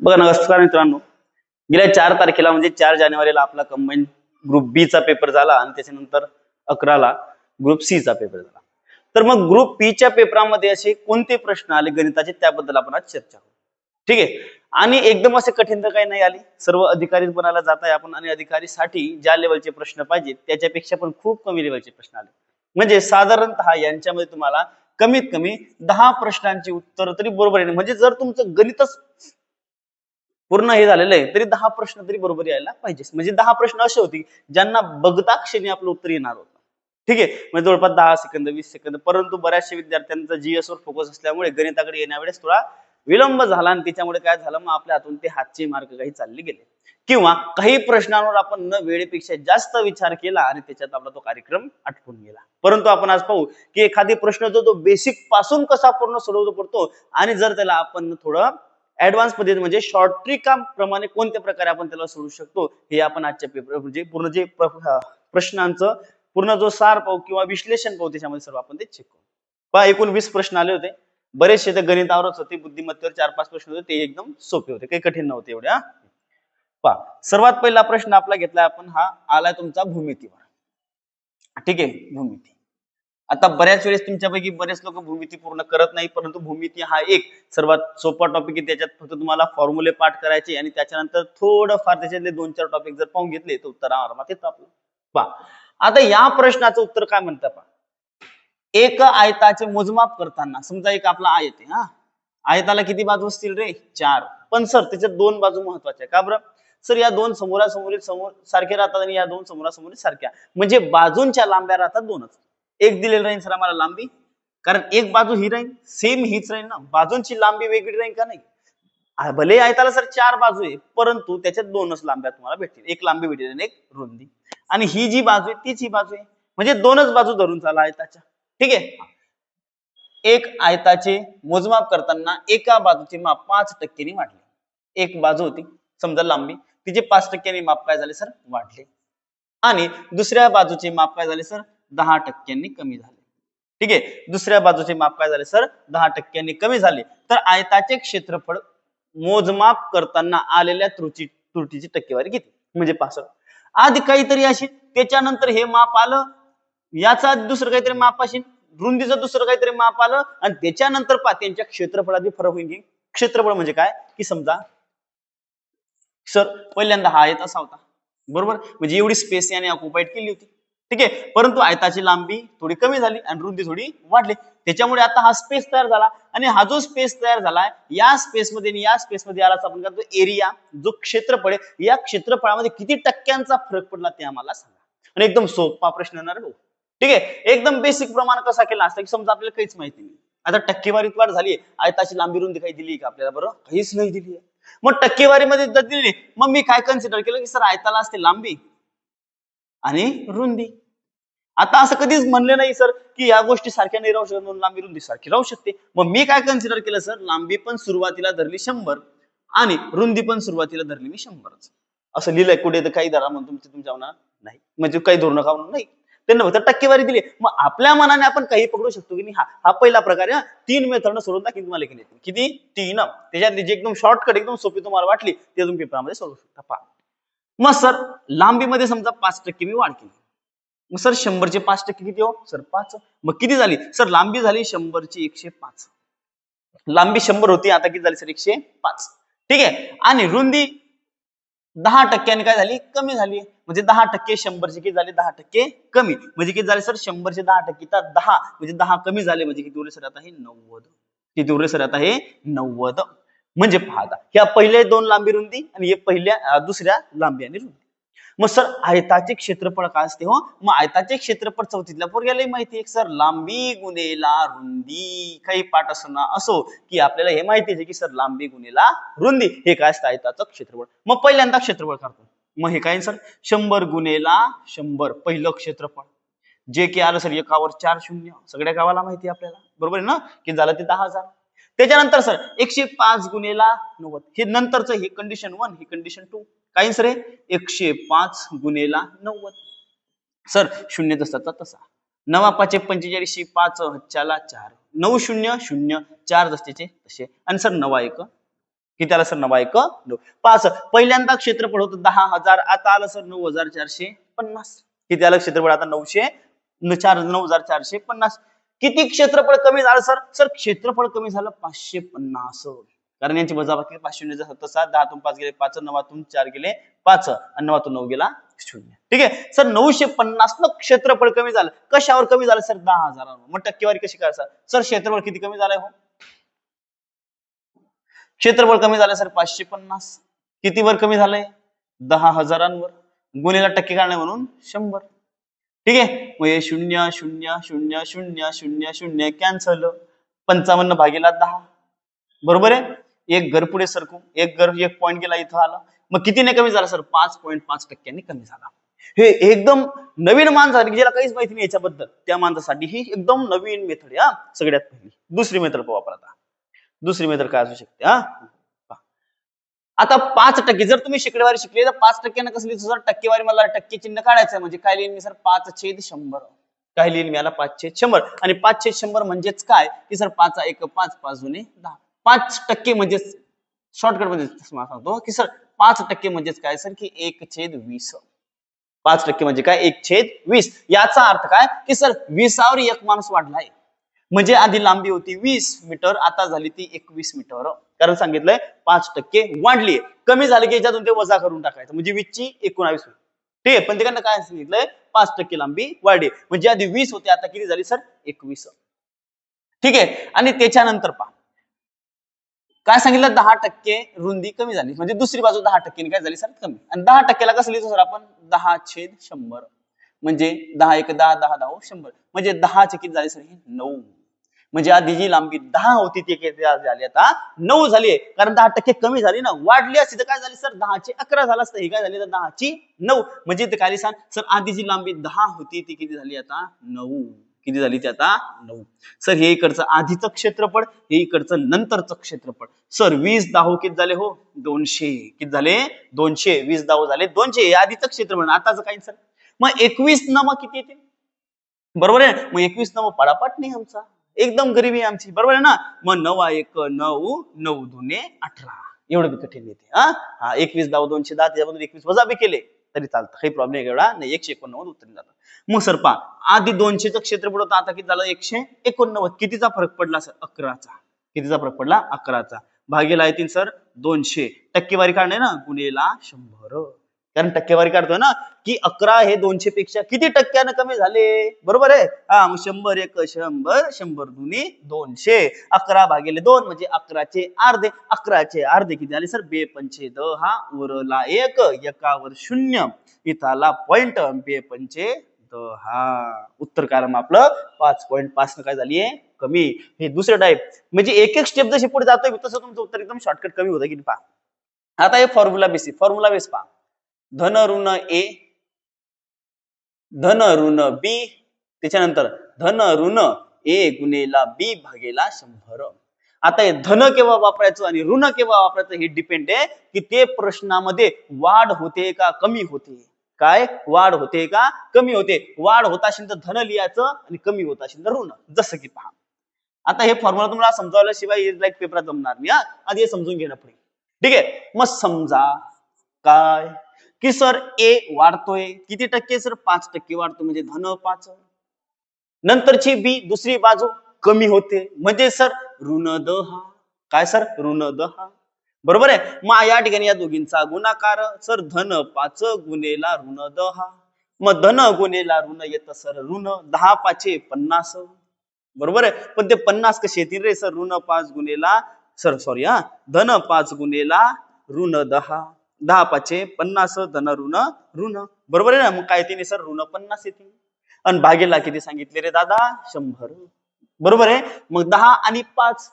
बघा नमस्कार मित्रांनो, गेल्या 4 तारखेला म्हणजे 4 जानेवारीला आपला कंबाईन ग्रुप बी चा पेपर झाला आणि त्याच्यानंतर 11ला ग्रुप सी चा पेपर झाला. तर मग ग्रुप बी च्या पेपरामध्ये असे कोणते प्रश्न आले गणिताचे त्याबद्दल आपण आज चर्चा करू. ठीक आहे. आणि एकदम असे कठीण तर काही नाही आले. सर्व अधिकारी बनायला जात आहे आपण आणि अधिकारीसाठी ज्या लेवलचे प्रश्न पाहिजे त्याच्यापेक्षा पण खूप कमी लेवलचे प्रश्न आले. म्हणजे साधारणतः यांच्यामध्ये तुम्हाला कमीत कमी 10 प्रश्नांची उत्तर तरी बरोबर आहे. म्हणजे जर तुमचं गणितच पूर्ण हे झालेलं आहे तरी 10 प्रश्न तरी बरोबर यायला पाहिजे. म्हणजे 10 प्रश्न असे होते ज्यांना बघता क्षणी आपलं उत्तर येणार होतं. ठीक आहे. म्हणजे जवळपास 10 सेकंद 20 सेकंद, परंतु बऱ्याचशा विद्यार्थ्यांचा जीएस वर फोकस असल्यामुळे गणिताकडे येण्यावेळेस थोडा विलंब झाला आणि त्याच्यामुळे काय झालं, मग आपल्या हातून ते हातचे मार्क काही चालले गेले किंवा काही प्रश्नांवर आपण न वेळेपेक्षा जास्त विचार केला आणि त्याच्यात आपला तो कार्यक्रम आटपून गेला. परंतु आपण आज पाहू की एखादी प्रश्न जो बेसिक पासून कसा पूर्ण सोडवतो पडतो आणि जर त्याला आपण थोडं ऍडव्हान्स पद्धती म्हणजे शॉर्ट ट्रिक प्रमाणे कोणत्या प्रकारे आपण त्याला सोडवू शकतो हे आपण आजच्या पेपर म्हणजे पूर्ण जे प्रश्नांचं पूर्ण जो सार पाहू किंवा विश्लेषण पाहू त्याच्यामध्ये सर्व आपण ते चेक करू. पहा एकूण 20 प्रश्न आले होते. बरेचसे ते गणितावरच होते, बुद्धिमत्तेवर 4-5 प्रश्न होते, ते एकदम सोपे होते, काही कठीण नव्हते एवढे. पहा सर्वात पहिला प्रश्न आपला घेतलाय आपण, हा आलाय तुमचा भूमितीवर. ठीक आहे, भूमिती. आता बऱ्याच वेळेस तुमच्यापैकी बरेच लोक भूमिती पूर्ण करत नाही, परंतु भूमिती हा एक सर्वात सोपा टॉपिक आहे. त्याच्यात फक्त तुम्हाला फॉर्म्युले पाठ करायचे आणि त्याच्यानंतर थोडंफार त्याच्यातले 2-4 टॉपिक जर पाहून घेतले तर उत्तर आरामात येतं आपलं. पहा आता या प्रश्नाचं उत्तर काय म्हणतं पहा. एक आयताचे मोजमाप करताना समजा एक आपला आयत आहे. हा आयताला किती बाजू असतील रे? 4. पण सर त्याच्यात 2 बाजू महत्वाच्या. का बरं? सर या 2 समोरासमोर सारखे राहतात आणि या 2 समोरासमोर सारख्या, म्हणजे बाजूंच्या लांब्या राहतात 2च. एक दिलेलं राहील सर आम्हाला लांबी, कारण एक बाजू ही राहील सेम हीच राहील ना, बाजूंची लांबी वेगळी राहील का नाही? भले आयताला सर 4 बाजू आहे परंतु त्याच्यात 2च लांब्या तुम्हाला भेटतील, एक लांबी भेटेल आणि एक रुंदी. आणि ही जी बाजू आहे तीच ही बाजू आहे, म्हणजे 2च बाजू धरून चाला आयताच्या. ठीक आहे. एक आयताचे मोजमाप करताना एका बाजूचे माप 5% ने वाढले. एक बाजू होती समजा लांबी, तिचे 5% माप काय झाले सर? वाढले. आणि दुसऱ्या बाजूचे माप काय झाले सर? 10% कमी झाले. ठीक आहे. दुसऱ्या बाजूचे माप काय झाले सर? 10% कमी झाले. तर आयताचे क्षेत्रफळ मोजमाप करताना आलेल्या त्रुटीची टक्केवारी किती? म्हणजे 65. आधी काहीतरी अशी, त्याच्यानंतर हे माप आलं, याचा दुसरं काहीतरी माप असेल, रुंदीचं दुसरं काहीतरी माप आलं आणि त्याच्यानंतर त्यांच्या क्षेत्रफळात फरक होईल. क्षेत्रफळ म्हणजे काय की समजा सर पहिल्यांदा हा आयत असा होता, बरोबर, म्हणजे एवढी स्पेस याने ऑक्युपाइड केली होती. ठीक आहे. परंतु आयताची लांबी थोडी कमी झाली आणि रुंदी थोडी वाढली, त्याच्यामुळे आता हा स्पेस तयार झाला आणि हा जो स्पेस तयार झालाय या स्पेसमध्ये आणि या स्पेसमध्ये यालाच आपण करतो एरिया, जो क्षेत्रफळ आहे, या क्षेत्रफळामध्ये किती टक्क्यांचा फरक पडला ते आम्हाला सांगा. आणि एकदम सोपा प्रश्न येणार भाऊ. ठीक आहे. एकदम बेसिक प्रमाण कसा केला असता की समजा आपल्याला काहीच माहिती नाही, आता टक्केवारीत वाढ झाली, आयताची लांबी रुंदी काही दिली का आपल्याला? बरं, काहीच नाही दिली. मग टक्केवारीमध्ये जर दिली, मग मी काय कन्सिडर केलं की सर आयताला असते लांबी आणि रुंदी. आता असं कधीच म्हणले नाही सर की या गोष्टी सारख्या नाही राहू शकत म्हणून लांबी रुंदी सारखी राहू शकते. मग मी काय कन्सिडर केलं सर, लांबी पण सुरुवातीला धरली 100 आणि रुंदी पण सुरुवातीला धरली मी 100च. असं लिहिलंय कुठे तर काही धरा म्हणून तुमच्या मनात नाही, म्हणजे काही धरू नका म्हणून नाही, त्यांना फक्त टक्केवारी दिली. मग आपल्या मनाने आपण काही पकडू शकतो की हा हा पहिला प्रकार आहे. 3 मेथडनं सोडून दाखवून तुम्हाला केली. किती? 3. त्याच्यात जी एकदम शॉर्टकट एकदम सोपी तुम्हाला वाटली ते तुम्ही पेपरामध्ये सोडवू शकता. पहा मग सर लांबीमध्ये समजा 5% मी वाढ केली, मग सर 100चे 5% किती हो सर? 5. मग किती झाली सर? लांबी झाली 100ची 105. लांबी 100 होती, आता किती झाली सर? 105. ठीक आहे. आणि रुंदी 10% काय झाली? कमी झाली. म्हणजे 10% 100चे किती झाले? 10% कमी. म्हणजे किती झाले सर? 100चे 10% तर 10, म्हणजे 10 कमी झाले, म्हणजे किती उरले सर आता? हे 90. किती उरले सर आता? हे 90. म्हणजे पाहता ह्या पहिल्या 2 लांबी रुंदी आणि हे पहिल्या दुसऱ्या लांबी आणि रुंदी. मग सर आयताचे क्षेत्रफळ काय असते हो? मग आयताचे क्षेत्रफळ चौथीतल्या पोरग्याला माहिती आहे सर, लांबी गुणेला रुंदी. काही पाठ असो की आपल्याला हे माहिती आहे की सर लांबी गुणेला रुंदी हे काय असतं? आयताचं क्षेत्रफळ. मग पहिल्यांदा क्षेत्रफळ करतो, मग हे काय सर? 100 गुणेला 100 पहिलं क्षेत्रफळ, जे की आलं सर एकावर 4 शून्य, सगळ्या गावाला माहिती आहे आपल्याला, बरोबर आहे ना, की झालं ते 10,000. त्याच्यानंतर सर 105 गुणेला 90, हे नंतरचं, हे कंडिशन 1, ही कंडिशन 2. काय सर? 105 गुणेला 90. सर शून्य जसाचा तसा, 9 45, 5 4 9 0 0 4 जसेचे तसे. आणि सर 9 1 किती आलं सर 9 5 पहिल्यांदा क्षेत्रफळ होतं 10,000 आता आलं सर 9,450 किती आलं क्षेत्रफळ आता 9,450 किती क्षेत्रफळ कमी झालं सर सर क्षेत्रफळ कमी झालं 550 कारण यांची वजाबाकी 5 10 तून 5 गेले 5 9 4 गेले 5 आणि 9 9 गेला 0 ठीक आहे सर 950 न क्षेत्रफळ कमी झालं कशावर कमी झालं सर 10,000 मग टक्केवारी कशी करायचं सर क्षेत्रफळ किती कमी झालंय हो क्षेत्रफळ कमी झालं सर 550 कितीवर कमी झालंय 10,000 गुणिले टक्के काढणे म्हणून 100 ठीक आहे मग हे 0 0 0 0 0 0 कॅन्सल 55 भागीला 10 बरोबर आहे एक घर पुढे सरकू एक पॉईंट गेला इथं आला मग कितीने कमी झाला सर 5.5% कमी झाला हे एकदम नवीन माणसासाठी ज्याला काहीच माहिती नाही याच्याबद्दल त्या माणसासाठी ही एकदम नवीन मेथड आहे सगळ्यात पहिली दुसरी मेथड पाहू आपण आता दुसरी मेथड काय असू शकते आता 5% जर तुम्ही शेकडेवारी शिकले तर 5% कसली सर टक्केवारी मला टक्के चिन्ह काढायचं म्हणजे काय लिहिन मी सर 5/100 काय लिहिन मी याला 5/100 आणि 5/100 म्हणजेच काय की सर 5 1 5 5 दुने 10 5% म्हणजे शॉर्टकट मध्ये सांगतो की सर 5% म्हणजेच काय सर की 1/20 5% म्हणजे काय 1/20 याचा अर्थ काय की सर 20वर एक माणूस वाढलाय म्हणजे आधी लांबी होती 20 मीटर आता झाली ती 21 मीटर कारण सांगितलंय 5% वाढली कमी झाली की याच्यातून ते वजा करून टाकायचं म्हणजे 20 ची 19 ठीक आहे पण ते काय सांगितलंय 5% लांबी वाढली म्हणजे आधी 20 होते आता किती झाली सर 21 ठीक आहे आणि त्याच्यानंतर पहा काय सांगितलं 10% रुंदी कमी झाली म्हणजे दुसरी बाजू 10% काय झाली सर कमी आणि 10%ला कसं लिहितो सर आपण 10/100 म्हणजे 10 1 10 10 10 100 म्हणजे 10 चे किती झाले सर हे 9 म्हणजे आधी जी लांबी 10 होती ती किती झाली आता 9 झाली कारण 10% कमी झाली ना वाढली असती तर काय झाली सर 10/11 झालं असतं हे काय झाली तर 10/9 म्हणजे ते काय सांग सर आधी जी लांबी 10 होती ती किती झाली आता 9 किती झाली ती आता 9 सर हे इकडचं आधीचं क्षेत्रफळ हे इकडचं नंतरचं क्षेत्रफळ सर 20 10 किती झाले हो 200 किती झाले 200 20 10 झाले 200 हे आधीचं क्षेत्रफळ आताच काय सर मग 21 न मग किती येते बरोबर आहे मग 21 न मग पडापट नाही आमचा एकदम गरीबी आमची बरोबर आहे ना मग 9 1 9 9 दुने 18 एवढं कठीण येते हा 21 10 210 त्याच्यामधून 21 वजा बी केले तरी चालतं काही प्रॉब्लेम एवढा नाही 189 उत्तर जातं मग सर पहा आधी 200चं क्षेत्रफळ होतं आता किती झालं 189 कितीचा फरक पडला सर 11चा कितीचा फरक पडला 11चा भागीला येतील सर 200 टक्केवारी काढणे ना गुणेला 100 कारण टक्केवारी काढतोय ना की 11 हे 200 पेक्षा किती टक्क्यानं कमी झाले बरोबर आहे हा मग 100 1 100 100 दुनी 200 11 भागिले 2 म्हणजे 11चे अर्धे 11चे अर्धे किती झाले सर 2 पंचे 10 उरला 1 एकावर 0 इथं आला पॉइंट 2 पंचे 10 उत्तर कारण आपलं 5.5 काय झाली आहे कमी हे दुसरं टाईप म्हणजे एक एक स्टेप जशी पुढे जातोय तसं तुमचं उत्तर एकदम शॉर्टकट कमी होतं की पहा आता हे फॉर्म्युला बेस पहा धन ऋण ए धन ऋण बी त्याच्यानंतर धन ऋण ए गुणेला बी भागेला 100 आता हे धन केव्हा वापरायचं आणि ऋण केव्हा वापरायचं हे डिपेंड आहे की ते प्रश्नामध्ये वाढ होते का कमी होते काय वाढ होते का कमी होते वाढ होत असेल तर धन लिहायचं आणि कमी होत असेल तर ऋण जसं की पहा आता हे फॉर्म्युला तुम्हाला समजावल्याशिवाय लाईक पेपरात जमणार नाही आधी हे समजून घेणं पडेल ठीक आहे मग समजा काय की सर ए वाढतोय किती टक्के सर 5% वाढतो म्हणजे धन 5 नंतरची बी दुसरी बाजू कमी होते म्हणजे सर ऋण 10 काय सर ऋण 10 बरोबर आहे मग या ठिकाणी या दोघींचा गुणाकार सर धन 5 गुणेला ऋण 10 मग धन गुणेला ऋण येतं सर ऋण 10 5 50 बरोबर आहे पण ते 50 कसे येतील रे सर ऋण 5 गुणेला सर सॉरी धन 5 गुणेला ऋण 10 10 5 50 धन ऋण ऋण बरोबर आहे ना मग काय येते सर ऋण 50 येते आणि भागेला किती सांगितले रे दादा 100 बरोबर आहे मग 10 आणि 5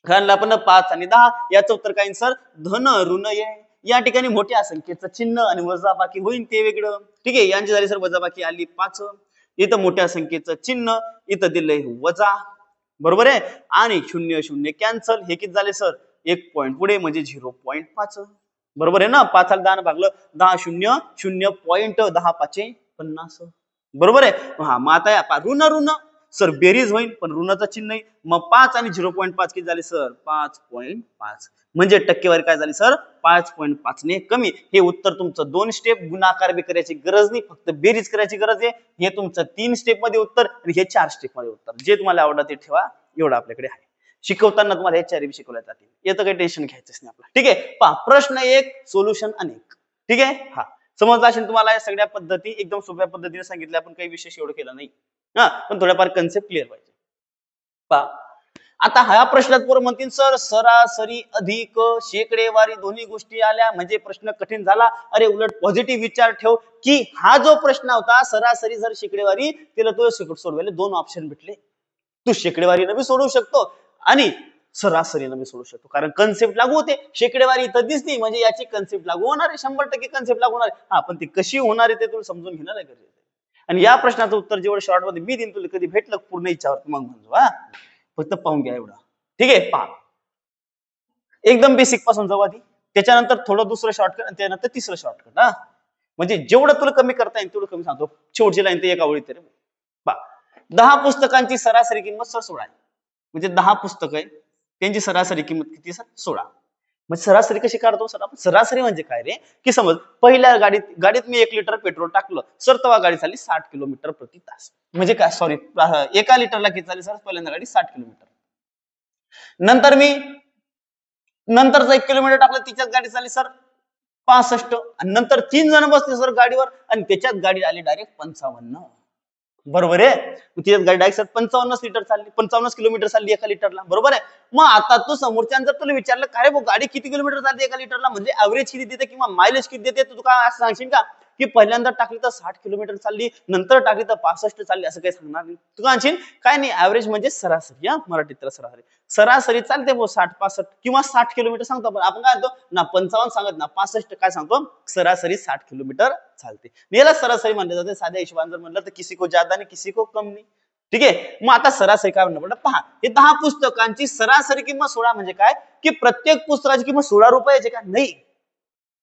घालला पण 5 आणि 10 याचं उत्तर काय सर धन ऋण या ठिकाणी मोठ्या संख्येचं चिन्ह आणि वजाबाकी होईल ते वेगळं ठीक आहे यांची झाली सर वजाबाकी आली 5 इथं मोठ्या संख्येचं चिन्ह इथं दिलंय वजा बरोबर आहे आणि 0 0 कॅन्सल हे किती झाले सर 1 पॉइंट पुढे म्हणजे 0.5 बरोबर आहे ना 5 10 भागलं 10 0 0.10 5 50 बरोबर आहे हा मग आता ऋण ऋण सर बेरीज होईल पण ऋणाचं चिन्ह नाही, मग 5 आणि 0.5 किती झाले सर 5.5, म्हणजे टक्केवारी काय झाली सर 5.5 ने कमी. हे उत्तर तुमचं 2 स्टेप, गुणाकार बी करायची गरज नाही, फक्त बेरीज करायची गरज आहे. हे तुमचं 3 स्टेप मध्ये उत्तर आणि हे 4 स्टेप मध्ये उत्तर. जे तुम्हाला आवडत ते ठेवा, एवढं आपल्याकडे आहे. शिकवताना तुम्हाला हे 4 शिकवल्या जातील, याचं काही टेन्शन घ्यायचंच नाही आपल्याला. ठीक आहे, पहा प्रश्न 1 सोल्युशन अनेक. ठीक आहे, हा समजला असेल तुम्हाला. या सगळ्या पद्धती एकदम सोप्या पद्धतीने सांगितल्या, आपण काही विशेष एवढं केलं नाही, हा पण थोड्याफार कन्सेप्ट क्लिअर पाहिजे. पहा आता ह्या प्रश्नात पोरं म्हणतील सर सरासरी अधिक शेकडेवारी दोन्ही गोष्टी आल्या म्हणजे प्रश्न कठीण झाला. अरे उलट पॉझिटिव्ह विचार ठेव की हा जो प्रश्न होता सरासरी जर शेकडेवारी, तिला तो सोडवायला 2 ऑप्शन भेटले. तू शेकडेवारीनं बी सोडवू शकतो आणि सरासरीनं बी सोडू शकतो, कारण कन्सेप्ट लागू होते. शेकडेवारी इथं दिसली म्हणजे याची कन्सेप्ट लागू होणार आहे, 100% कन्सेप्ट लागू होणार आहे. हा पण ती कशी होणार आहे ते तुला समजून घेणं गरजेचं आहे. आणि या प्रश्नाचं उत्तर जेवढं शॉर्ट मध्ये मी देईन, तुला कधी भेटलं पूर्ण इच्छावर मग म्हणतो, हा फक्त पाहून घ्या एवढं. ठीक आहे, पहा एकदम बेसिक पासून जाऊ आधी, त्याच्यानंतर थोडं दुसरं शॉर्टकट आणि त्यानंतर तिसरं शॉर्टकट. हा म्हणजे जेवढं तुला कमी करता येईल तेवढं कमी सांगतो. शेवटची लाईन ते एका ओळीत तरी पहा. 10 पुस्तकांची सरासरी किंमत सर 16 आहे. म्हणजे 10 पुस्तक आहे, त्यांची सरासरी किंमत किती सर 16. मग सरासरी कशी काढतो सर आपण? सरासरी म्हणजे काय रे, की समज पहिल्या गाडीत मी 1 लिटर पेट्रोल टाकलं सर, तेव्हा गाडी चालली 60 किलोमीटर प्रति तास. म्हणजे काय, सॉरी 1 लिटरला किती चालली सर, पहिल्यांदा गाडी 60 किलोमीटर. नंतर मी नंतरचा 1 किलोमीटर टाकलं, तिच्यात गाडी चालली सर 65. आणि नंतर 3 जण बसले सर गाडीवर आणि त्याच्यात गाडी आली डायरेक्ट 55. बरोबर आहे, तिच्यात गाडी डायरेक्ट 55 लिटर चालली, 55 किलोमीटर चालली 1 लिटरला. बरोबर आहे. मग आता तू समोरच्यानं जर तुला विचारलं काय रे भाऊ गाडी किती किलोमीटर चालते 1 लिटरला, म्हणजे ऍव्हरेज किती देते किंवा मायलेज किती देते, तू काय असं सांगशील का की पहिल्यांदा टाकली तर 60 किलोमीटर चालली, नंतर टाकली तर 65 चालली, असं काही सांगणार नाही. तू काय म्हणशील काय नाही, ऍव्हरेज म्हणजे सरासरी. हा मराठीत तर सरासरी चालते भाऊ 60-65 किंवा 60 किलोमीटर सांगतो आपण काय म्हणतो ना, 55 सांगत ना 65 काय सांगतो, सरासरी 60 किलोमीटर चालते. याला सरासरी म्हणले जाते. साध्या हिशोबाने जर म्हणलं तर किसी को ज्यादा नाही किसी को कम नाही. ठीक आहे, मग आता सरासरी काय म्हणणं पडलं पहा. हे 10 पुस्तकांची सरासरी किंमत 16 म्हणजे काय, की प्रत्येक पुस्तकाची किंमत 16 रुपयाची का नाही,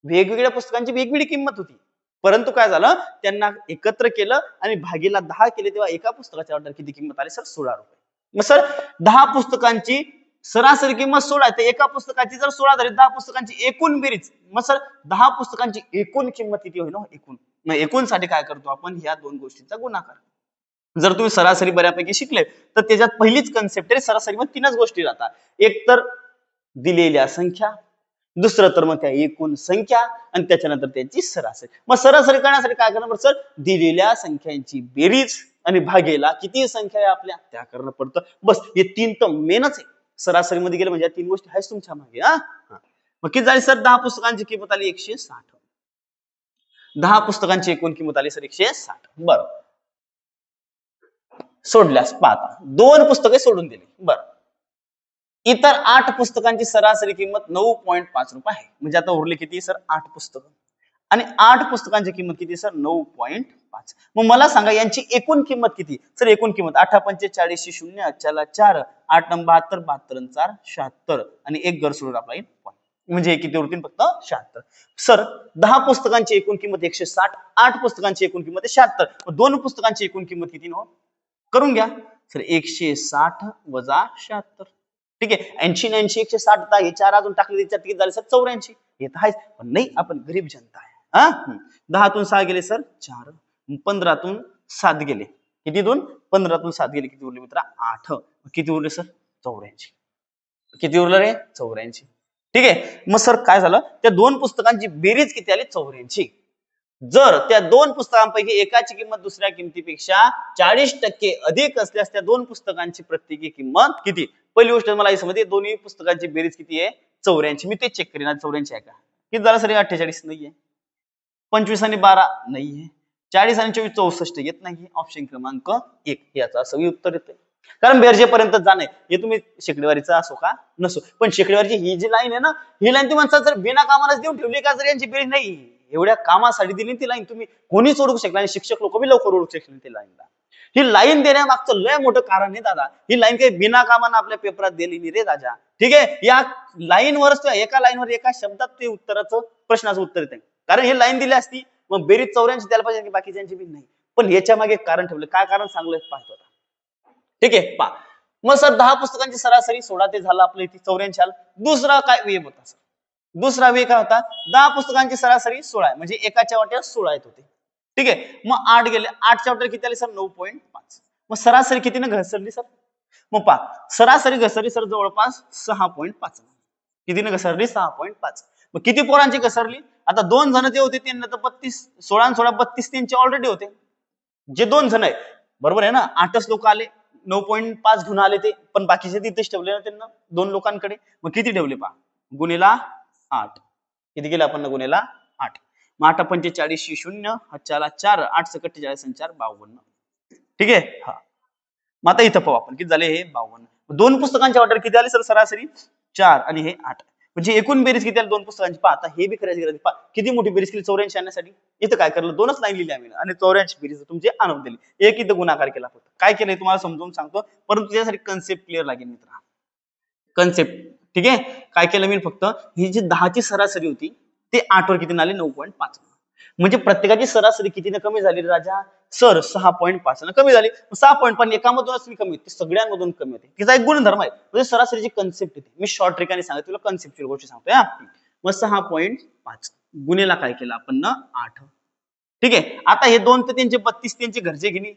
वेगवेगळ्या पुस्तकांची वेगवेगळी किंमत होती. परंतु काय झालं, त्यांना एकत्र केलं आणि भागीला 10 केले, तेव्हा एका पुस्तकाच्या ऑर्डर किती किंमत आली सर 16 रुपये. मग सर 10 पुस्तकांची सरासरी किंमत 16 आहे, तर एका पुस्तकाची जर 16 झाली, 10 पुस्तकांची एकूण बेरीज, मग सर 10 पुस्तकांची एकूण किंमत किती होईल एकूण. मग एकूण साठी काय करतो आपण, ह्या 2 गोष्टींचा गुणाकार. जर तुम्ही सरासरी बऱ्यापैकी शिकले तर त्याच्यात पहिलीच कन्सेप्ट आहे, सरासरी मध्ये 3च गोष्टी राहतात. एक तर दिलेल्या संख्या, दुसरं तर मग त्या एकूण संख्या आणि त्याच्यानंतर त्यांची सरासरी. मग सरासरी करण्यासाठी काय करणार सर, दिलेल्या संख्यांची बेरीज आणि भागेला किती संख्या आहे आपल्या त्या करणं पडतं. बस हे 3 तर मेनच आहे. सरासरी मध्ये गेलं म्हणजे या 3 गोष्टी आहेत तुमच्या मागे. मग किती झाली सर, 10 पुस्तकांची किंमत आली 160. 10 पुस्तकांची एकूण किंमत आली सर 160. बरं, सोडल्यास पाहता 2 पुस्तके सोडून दिली. बरं, इतर 8 पुस्तकांची सरासरी किंमत 9.5 रुपये आहे. म्हणजे आता उरले किती सर 8 पुस्तकं आणि 8 पुस्तकांची किंमत किती सर 9.5. मग मला सांगा यांची एकूण किंमत किती सर. एकूण किंमत 8 पंचे 40 0 अच्चाला 4 8 9 72 72 4 76 आणि एक घर सोडून आपला म्हणजे किती उरतील फक्त 76. सर 10 पुस्तकांची एकूण किंमत 160, 8 पुस्तकांची एकूण किंमत 76, 2 पुस्तकांची एकूण किंमत किती हो करून घ्या सर 160 वजा 76. ठीक आहे, 80 80 160 हे 4 अजून टाकले त्याच्यात किती झाले सर 84. हे तर आहेच, पण नाही आपण गरीब जनता आहे. 10तून 6 गेले सर 4, 15तून 7 गेले, कितीतून 15तून 7 गेले, किती उरले मित्र 8. किती उरले सर 84. किती उरलं रे 84. ठीक आहे, मग सर काय झालं, त्या 2 पुस्तकांची बेरीज किती आली 84. जर त्या 2 पुस्तकांपैकी एकाची किंमत दुसऱ्या किमतीपेक्षा 40% अधिक असल्यास त्या 2 पुस्तकांची प्रत्येकी किंमत किती. पहिली गोष्ट मला समजते, दोन्ही पुस्तकांची बेरीज किती आहे 84. मी ते चेक करीन 84 आहे का. किती झालं सर 48 नाहीये, 25 आणि 12 नाहीये, 40 आणि 24 64 येत नाही. ऑप्शन क्रमांक 1 याचा सगळी उत्तर येते. कारण बेरजेपर्यंत जाणे हे तुम्ही शेकडेवारीचा असो का नसो, पण शेकडेवारीची ही जी लाईन आहे ना, ही लाईन तुम्ही म्हणता जर बिना कामालाच देऊन ठेवली का, जर यांची बेरीज नाही एवढ्या कामासाठी दिली ती लाईन, तुम्ही कोणीच ओळखू शकला आणि शिक्षक लोक बी लवकर ओळखू शकले ती लाईनला. ही लाईन देण्यामागचं लय मोठं कारण आहे दादा. ही लाईन काही बिना कामानं आपल्या पेपरात दिली नाही रे राजा. ठीक आहे, या लाईनवरच एका लाईनवर एका शब्दात ते उत्तराचं प्रश्नाचं उत्तर येते. कारण ही लाईन दिली असती मग बेरीज 84 द्यायला पाहिजे, बाकीच्यांची बी नाही. पण याच्या मागे कारण ठेवलं, काय कारण सांगलं पाहतो. ठीक आहे पा मग सर 10 पुस्तकांची सरासरी 16 ते झालं आपलं इथे 84 आलं. दुसरा काय वेब होता सर? दुसरा वे काय होता? 10 पुस्तकांची सरासरी 16 आहे म्हणजे एकाच्या वाट्यात 16 येत होते. ठीक आहे मग 8 गेले 8च्या वाट्यात किती आले सर? 9.5. मग सरासरी कितीने घसरली सर? मग पा सरासरी घसरली सर जवळपास 6.5. कितीने घसरली? 6.5. मग किती पोरांची घसरली? आता 2 जण जे होते त्यांना तर 32 16 आणि 16 32 त्यांचे ऑलरेडी होते. जे 2 जण आहे बरोबर आहे ना 8च लोक आले 9.5 घेऊन आले ते पण बाकीचे तिथेच ठेवले ना त्यांना 2 लोकांकडे. मग किती ठेवले पा गुणेला 8 किती केलं आपण गुणेला 8. मग 8 45 0 हातच्याला 4 8 41 आणि 4 52. ठीक आहे हा मग आता इथं पाहू आपण किती झाले हे 52. 2 पुस्तकांच्या ऑर्डर किती आले सर सरासरी 4 आणि हे 8 म्हणजे एकूण बेरीज किती आली 2 पुस्तकांची पहा आता हे बी करायची गरज पहा किती मोठी बेरीज केली 84 आणण्यासाठी. इथं काय करलं 2च लाईन लिहिली आम्ही आणि 84 बेरीज तुमची आणून दिली. एक इथं गुणाकार केला फक्त काय केलंय तुम्हाला समजावून सांगतो परंतु त्यासाठी कन्सेप्ट क्लिअर लागेल मित्रा. कन्सेप्ट ठीक आहे काय केलं मी फक्त ही जी 10ची सरासरी होती ते 8 वर किती आले 9.5 म्हणजे प्रत्येकाची सरासरी कितीने कमी झाली राजा सर 6.5 कमी झाली. 6.5 एकामधूनच मी कमी होते सगळ्यांमधून कमी होते तिचा एक गुणधर्म आहे म्हणजे सरासरीची कन्सेप्ट येते. मी शॉर्ट ट्रिकाने सांगतो तुला कन्सेप्टची गोष्ट सांगतोय हा. मग 6.5 गुणेला काय केलं आपण ना 8. ठीक आहे आता हे 2 तर त्यांचे 32 त्यांचे घरचे घेणे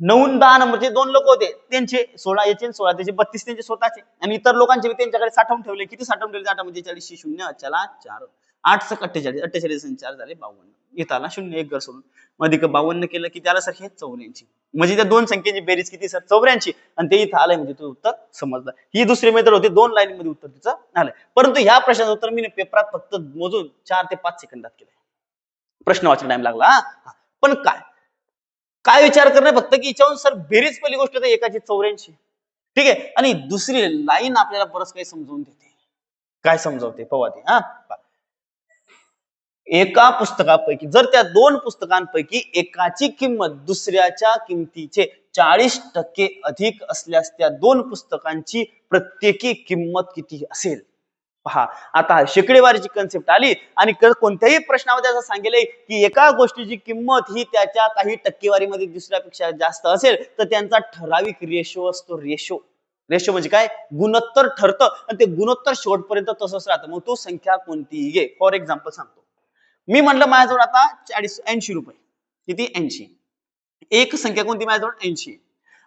9 10 नंबरचे 2 लोक होते त्यांचे 16 याचे 16 त्याचे 32 त्यांचे स्वतःचे आणि इतर लोकांचे त्यांच्याकडे साठवून ठेवले. किती साठवून ठेवले 8 म्हणजे 40 0 चला 4 8 48 48 आणि 4 झाले 52. इथं आला 0 एक घर सोडून मध्ये 52 केलं की त्याला सर हे 84 म्हणजे त्या 2 संख्येची बेरीज किती सर 84 आणि ते इथं आलंय म्हणजे तुझं उत्तर समजलं. ही दुसरी मेथड होती 2 लाईन मध्ये उत्तर तिचं आलंय परंतु ह्या प्रश्नाचं उत्तर मी पेपरात फक्त मोजून 4 ते 5 सेकंदात केलंय. प्रश्न वाचायला टाइम लागला पण काय विचार करणे फक्त की याच्यावरून सर बेरीज पहिली गोष्ट तर एकाची 84 ठीक आहे आणि दुसरी लाईन आपल्याला बरंच काही समजवून देते. काय समजवते पवा ते हा एका पुस्तकापैकी जर त्या 2 पुस्तकांपैकी एकाची किंमत दुसऱ्याच्या किमतीचे 40% अधिक असल्यास त्या 2 पुस्तकांची प्रत्येकी किंमत किती असेल. पहा आता शेकडेवारीची कन्सेप्ट आली आणि कोणत्याही प्रश्नामध्ये असं सांगितलंय की एका गोष्टीची किंमत ही त्याच्या काही टक्केवारीमध्ये दुसऱ्यापेक्षा जास्त असेल तर त्यांचा ठराविक रेशो असतो. रेशो म्हणजे काय गुणोत्तर ठरतं आणि ते गुणोत्तर शेवटपर्यंत तसंच राहतं. मग तो संख्या कोणतीही घे फॉर एक्झाम्पल सांगतो मी म्हणलं माझ्याजवळ आता 80 रुपये किती 80 एक संख्या कोणती माझ्याजवळ 80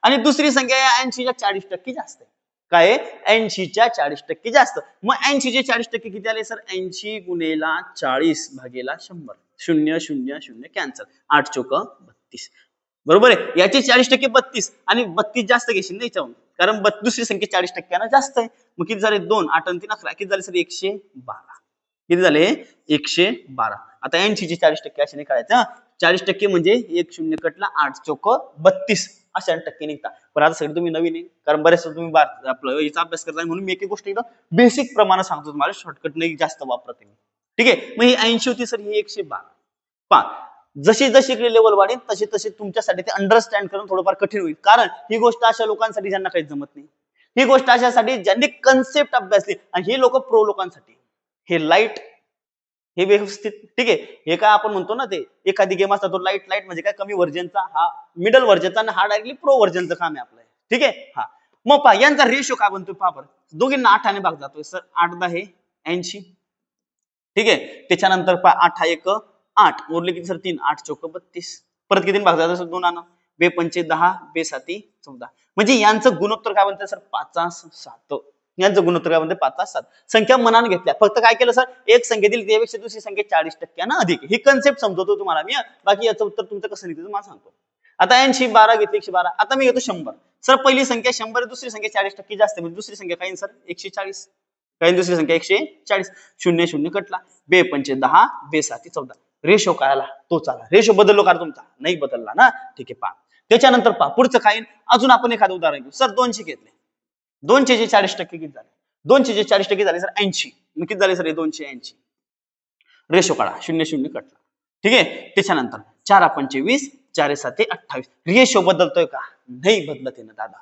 आणि दुसरी संख्या 80च्या 40% जास्त आहे. काय 80च्या 40% जास्त. मग 80चे 40% किती आले सर 80 गुणेला 40 भागेला 100 0 0 0 कॅन्सल 8 चोक 32 बरोबर आहे. याचे 40% 32 आणि 32 जास्त घेशील ना याच्याहून कारण दुसरी संख्या 40% जास्त आहे. मग किती झाले 2 8 आणि 3 11 किती झाले सर 112 किती झाले 112. आता 80चे 40% अशाने काढायचं 40% म्हणजे 1 0 कटला 8 चोक 32 अशा टक्के निघतात. पण आता सगळं तुम्ही नवीन आहे कारण बरेच तुम्ही आपलं याचा अभ्यास करताय म्हणून मी एक गोष्ट एकदम बेसिक प्रमाणात सांगतो तुम्हाला शॉर्टकट नाही जास्त वापरते मी. ठीक आहे मग ही 80 होती सर ही 112 पहा जशी जशी लेवल वाढेल तशी तशी तुमच्यासाठी ते अंडरस्टँड करून थोडंफार कठीण होईल कारण ही गोष्ट अशा लोकांसाठी ज्यांना काही जमत नाही. ही गोष्ट अशासाठी ज्यांनी कन्सेप्ट अभ्यासली आणि हे लोक प्रो लोकांसाठी हे लाईट हे व्यवस्थित ठीक आहे. हे काय आपण म्हणतो ना ते एखादी गेम असतात तो लाईट म्हणजे काय कमी व्हर्जनचा हा मिडल व्हर्जनचा आणि हा डायरेक्टली प्रो व्हर्जनचं काम आहे आपलं. ठीक आहे हा मग पहा यांचा रेशो काय बनतोय पहा बरं दोघींना 8 ने भाग जातोय सर 8 10 हे 80 ठीक आहे. त्याच्यानंतर पहा 8 1 8 उरले किती सर 3 8 चोक 32 परत किती भाग जातो सर 2 आणा 2 पंचे 10 2 साती 14 म्हणजे यांचं गुणोत्तर काय बनतंय सर 5 7 यांचं गुणोत्तर काय म्हणते 5 7 संख्या मनाने घेतल्या फक्त काय केलं सर एक संख्या दिली त्यापेक्षा दुसरी संख्या 40% अधिक ही कन्सेप्ट समजवतो तुम्हाला मी बाकी याचं उत्तर तुमचं कसं निघतं तुम्हाला सांगतो. आता 80 12 घेतली 112 आता मी घेतो 100 सर पहिली संख्या 100 दुसरी संख्या 40% जास्त म्हणजे दुसरी संख्या काय सर 140 काही दुसरी संख्या 140 0 0 कटला 2 पंचे 10 2 साती 14 रेशो काय आला तोच आला. रेशो बदललो का तुमचा नाही बदलला ना ठीक आहे. पहा त्याच्यानंतर पहा पुढचं काय अजून आपण एखादं उदाहरण घेऊ सर 200 घेतले 200 चे 40% किती झाले 200 चे 40% झाले सर 80 मग किती झाले सर 280 रेशो काढा 0 0 कटला ठीक आहे. त्याच्यानंतर 4 पंचे 20 4 7 28 रेशो बदलतोय का नाही बदलत आहे ना दादा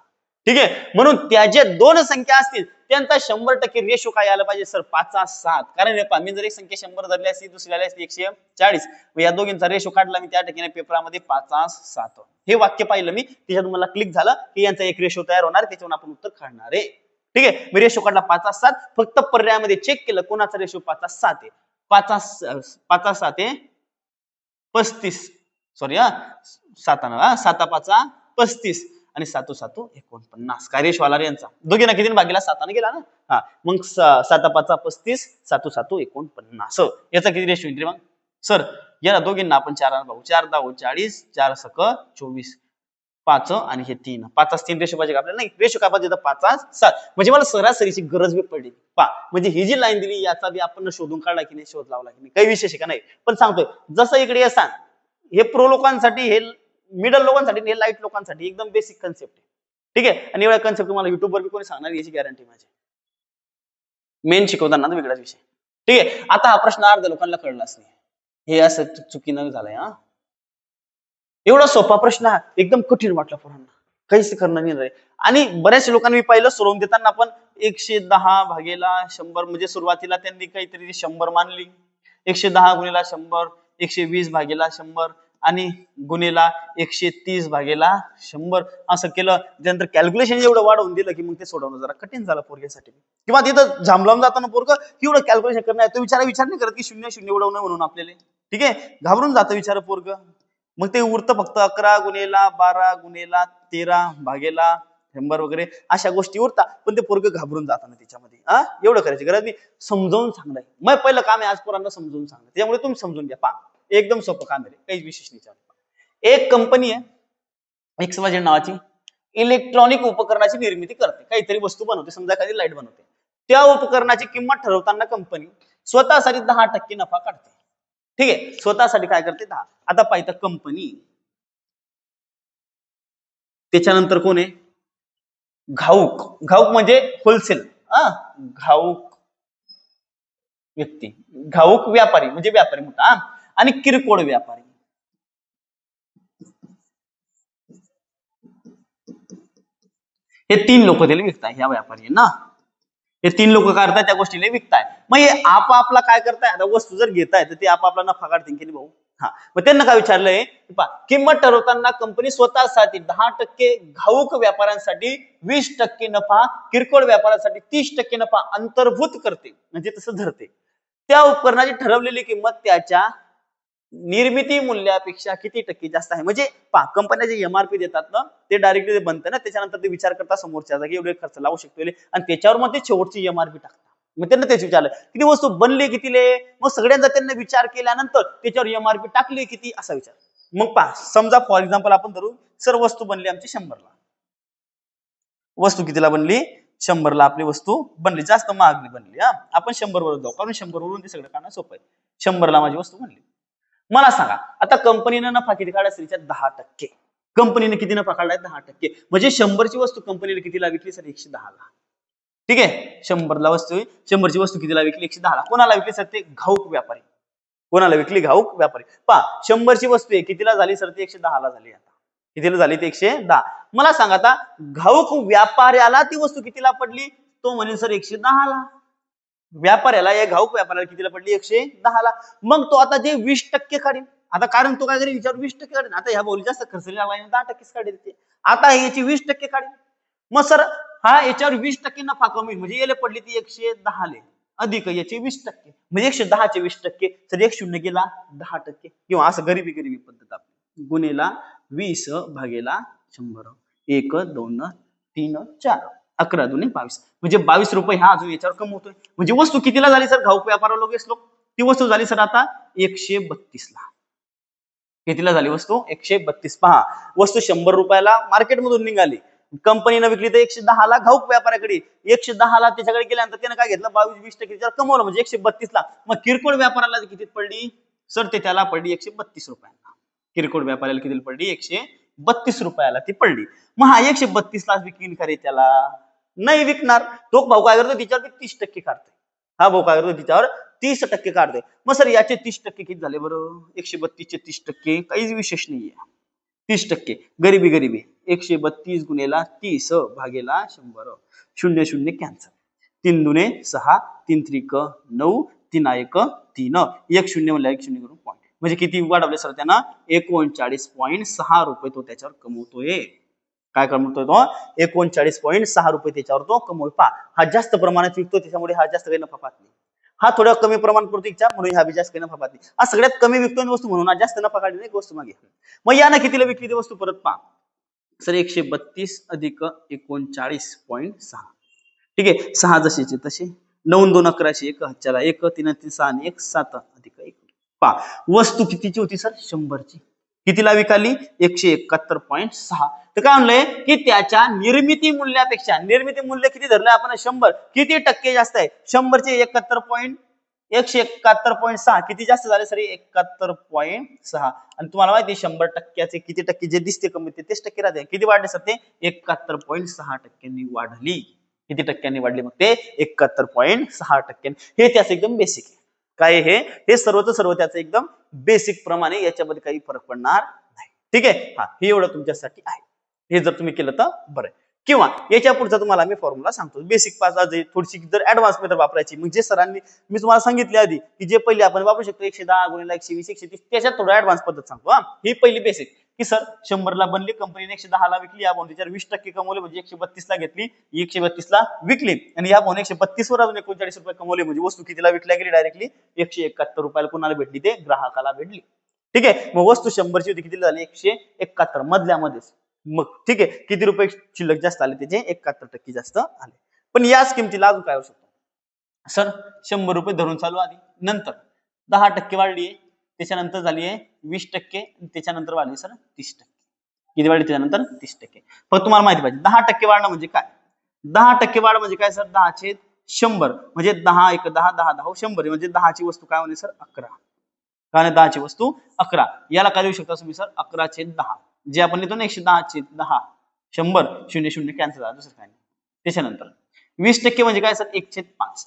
ठीक आहे, म्हणून त्या ज्या दोन संख्या असतील त्यांचा 100% रेशो काय आला पाहिजे सर 5:7. कारण मी जर एक संख्या 100 धरली असती दुसरी आली असती 140, या दोघींचा रेशो काढला मी त्या ठिकाणी पेपरामध्ये 5:7 हे वाक्य पाहिलं मी, त्याच्यात मला क्लिक झालं की यांचा एक रेशो तयार होणार, त्याच्यावर आपण उत्तर काढणार आहे. ठीक आहे, मी रेशो काढला 5:7, फक्त पर्यायामध्ये चेक केलं कोणाचा रेशो 5:7 आहे. 5:7 आहे 35, सॉरी 7:5 35 आणि 7:7 49. काय रेशो आला रे यांचा? दोघींना किती भागीला 7 गेला ना. हा, मग 7:5 35 7:7 49. याचा किती रेशो येईल मग सर? या दोघींना आपण 4 भाऊ, 4 10 40, 4 सक 24, 5 आणि हे 3, 5:3 रेशो पाहिजे आपल्याला. नाही, रेशो काय पाहिजे 5:7. म्हणजे मला सरासरीची गरज बी पडली. म्हणजे ही जी लाईन दिली याचा बी आपण शोधून काढला की नाही, शोध लावला की नाही, काही विशेष का नाही. पण सांगतोय जसं इकडे सांग, हे प्रो लोकांसाठी, हे मिडल लोकांसाठी, हे लाईट लोकांसाठी एकदम बेसिक कन्सेप्ट आहे. ठीक आहे, आणि एवढा कन्सेप्ट तुम्हाला युट्यूबवर बी कोणी सांगणार याची गॅरंटी माझी. मेन शिकवताना वेगळाच विषय. ठीक आहे, आता हा प्रश्न अर्ध्या लोकांना कळलाच नाही, हे असं चुकीनं झालंय. हा, एवढा सोपा प्रश्न हा एकदम कठीण वाटला पोरांना, काहीच करणं नाही. आणि बऱ्याच लोकांनी मी पाहिलं सोडवून देताना आपण 110 भागेला 100 म्हणजे सुरुवातीला त्यांनी काहीतरी 100 मानली, 110 गुणिला 100, 120 भागेला 100 आणि गुणिला 130 भागेला 100 असं केलं. त्यानंतर कॅल्क्युलेशन एवढं वाढवून दिलं की मग ते सोडवणं जरा कठीण झालं पोरग्यासाठी. किंवा तिथं झांबलावून जाताना पोरग एवढं कॅल्क्युलेशन करणार, तो विचार नाही करत की 0 उडवणं म्हणून आपल्याला. ठीक आहे, घाबरून जातं विचार पोरग. मग ते उरतं फक्त 11 गुणिला 12 गुणिला 13 भागेला 100 वगैरे अशा गोष्टी उरतात. पण ते पोरग घाबरून जातं ना त्याच्यामध्ये. एवढं करायची गरज नाही, समजावून सांगणार. मग पहिलं काम आहे आज पोरांना समजावून सांगणं, त्यामुळे तुम्ही समजून घ्या. एकदम सोपं काम आहे, काही विशेष नाही. एक कंपनी आहे XYZ नावाची, इलेक्ट्रॉनिक उपकरणाची निर्मिती करते, काहीतरी वस्तू बनवते, समजा एखादी लाईट बनवते. त्या उपकरणाची किंमत ठरवताना कंपनी स्वतःसाठी 10% नफा काढते. ठीक आहे, स्वतःसाठी काय करते 10. आता पाहिजे कंपनी, त्याच्यानंतर कोण आहे घाऊक. घाऊक म्हणजे होलसेल. घाऊक व्यक्ती, घाऊक व्यापारी म्हणजे व्यापारी मोठा, आणि किरकोळ व्यापारी. हे 3 लोक त्याला विकताय, ह्या व्यापारी ना. हे 3 लोक काय करतात त्या गोष्टीला विकताय. मग हे आपापला काय करताय, आता वस्तू जर घेताय तर ते आपापला नफा काढतील की नाही भाऊ. मग त्यांना काय विचारलंय, किंमत ठरवताना कंपनी स्वतःसाठी 10%, घाऊक व्यापाऱ्यांसाठी 20% नफा, किरकोळ व्यापाऱ्यांसाठी 30% नफा अंतर्भूत करते, म्हणजे तसं धरते. त्या उपकरणाची ठरवलेली किंमत त्याच्या निर्मिती मूल्यापेक्षा किती टक्के जास्त आहे. म्हणजे कंपन्या जे MRP देतात ना, ते डायरेक्टली बनतं ना, त्याच्यानंतर ते विचार करता समोरच्या जागी एवढे खर्च लावू शकतो आणि त्याच्यावर मग ते शेवटची MRP टाकतात. मग त्यांना तेच विचारलं किती वस्तू बनली कितीले, मग सगळ्यांचा त्यांना विचार केल्यानंतर त्याच्यावर MRP टाकली किती असा विचार. मग समजा फॉर एक्झाम्पल आपण धरू, सर वस्तू बनली आमची 100ला. वस्तू कितीला बनली 100ला आपली वस्तू बनली, जास्त महागली बनली. आपण 100 वर जाऊ, कारण 100 वरून ते सगळं काढणं सोपं आहे. 100ला माझी वस्तू बनली. मला सांगा आता कंपनीनं नफा किती काढायचा, 10%. कंपनीने किती नफा काढलाय 10%, म्हणजे 100ची वस्तू कंपनीला कितीला विकली सर 110ला. ठीक आहे, 100ला वस्तू 100ची वस्तू कितीला विकली 110ला. कोणाला विकली सर, ते घाऊक व्यापारी. कोणाला विकली, घाऊक व्यापारी. 100ची वस्तू आहे कितीला झाली सर, ती 110ला झाली. आता कितीला झाली ती 110. मला सांगा आता घाऊक व्यापाऱ्याला ती वस्तू कितीला पडली, तो म्हणेल सर 110ला. व्यापाऱ्याला, या घाऊक व्यापाऱ्याला कितीला पडली 110ला. मग तो आता जे 20% काढेल, आता कारण तो काय करेल विचार 20% काढेल. आता ह्या बोली जास्त खर्च लागला 10% काढेल ते. आता याची 20% काढेल. मग सर याच्यावर 20% नफा कमी, म्हणजे याला पडली ती 110 अधिक याचे 20%, म्हणजे 110चे 20%, तर 1 गेला 10%, किंवा असं गरिबी पद्धत आपली, गुणेला 20 भागेला 100, 1 2 3 4, 11 2 22, म्हणजे 22 रुपये हा अजून याच्यावर कमवतोय. म्हणजे वस्तू कितीला झाली सर, घाऊक व्यापार लोक ती वस्तू झाली सर आता 132ला. कितीला झाली वस्तू 132. वस्तू 100 रुपयाला मार्केटमधून निघाली, कंपनीनं विकली तर 110ला घाऊक व्यापाऱ्याकडे. 110ला त्याच्याकडे गेल्यानंतर त्यानं काय घेतलं 22-20% कमवलं, म्हणजे 132ला. मग किरकोळ व्यापाराला किती पडली सर, ते त्याला पडली 132 रुपयाला. किरकोळ व्यापाऱ्याला किती पडली 132 रुपयाला ती पडली. मग 132ला विकीन करे, त्याला नाही विकणार. तो भाऊ काय करतो, तिच्यावर 30% काढतोय. भाऊ काय करतो, तिच्यावर 30% काढतोय. मग सर याचे 30% किती झाले बरं, 132चे 30%, काहीच विशेष नाहीये. 30%. गरिबी गरिबी 132 गुणेला 30 भागेला 100. 0 0 कॅन्सल. 3 दुने 6, 3 त्रिक 9, 3 एक 3, 1 0 म्हणलं 1 0 करून पॉईंट. म्हणजे किती वाढवले सर त्यांना 39.6 रुपये तो त्याच्यावर कमवतोय. काय कमवतोय तो 39.6 रुपये त्याच्यावर तो कमवतोय. पहा हा जास्त प्रमाणात विकतो त्याच्यामुळे हा जास्त काही नफा पाहत नाही. हा थोडा कमी प्रमाणात करतो इच्छा म्हणून हा बी जास्त काही नफा पाहत नाही. हा सगळ्यात कमी विकतो वस्तू म्हणून हा जास्त नफा काढली एक वस्तू मागे. मग यानं कितीला विकली ती वस्तू परत पहा सर 132 अधिक 39.6. ठीक आहे 6 जशीचे तसे 9 2 11 1 चला 1 3 3 6 1 7 अधिक 1. पहा वस्तू कितीची होती सर 100ची. कितीला विकाली 171.6. तर काय म्हणलंय की त्याच्या निर्मिती मूल्यापेक्षा निर्मिती मूल्य किती धरलं आपण 100 किती टक्के जास्त आहे 100चे 171.6 किती जास्त झाले सर 71.6. आणि तुम्हाला माहिती 100%चे किती टक्के जे दिसते कमी ते 30% राहते. किती वाढले सर ते 71.6% वाढली. किती टक्क्यांनी वाढली मग ते 71.6%. हे त्याचं एकदम बेसिक आहे. काय हे सर्वच सर्व त्याचं एकदम बेसिक प्रमाणे याच्यामध्ये काही फरक पडणार नाही. ठीक आहे हा हे एवढं तुमच्यासाठी आहे. हे जर तुम्ही केलं तर बरं. किंवा याच्या पुढचा तुम्हाला मी फॉर्म्युला सांगतो. बेसिक पास थोडीशी जर ऍडव्हान्स मेथड वापरायची म्हणजे सरांनी मी तुम्हाला सांगितले आधी की जे पहिले आपण वापरू शकतो 110 गुणिले 120 130 त्याच्यात थोडं ऍडव्हान्स पद्धत सांगतो. ही पहिली बेसिक की सर 100 ला बनली कंपनीने 110 ला विकली आपण त्याच्यावर 20% कमवले म्हणजे 132 ला घेतली 132 ला विकली आणि या 132 वर अजून 39 रुपये कमवले म्हणजे वस्तू कितीला विकल्या गेली डायरेक्टली 171 रुपयाला कोणाला भेटली ते ग्राहकाला भेटली. ठीक आहे मग वस्तू 100 ची होती किती झाली 171 मधल्यामध्येच. मग ठीक आहे किती रुपये शिल्लक जास्त आले त्याचे 71% जास्त आले. पण याच किमतीला अजून काय होऊ शकतो सर 100 रुपये धरून चालू आधी नंतर 10% वाढली त्याच्यानंतर झाली आहे 20% त्याच्यानंतर वाढली सर 30%. किती वाढली त्याच्यानंतर 30%. फक्त तुम्हाला माहिती पाहिजे 10% वाढणं म्हणजे काय 10% वाढ म्हणजे काय सर 10/100 म्हणजे 10 1 10 10 10 100 म्हणजे 10 ची वस्तू काय होणे सर 11. काय 10 ची वस्तू 11 याला काय लिहू शकता तुम्ही सर 11/10 जे आपण लिहितो ना 110/10 100 0 0 कॅन्सल झाला दुसरं काय नाही. त्याच्यानंतर 20% म्हणजे काय सर 1/5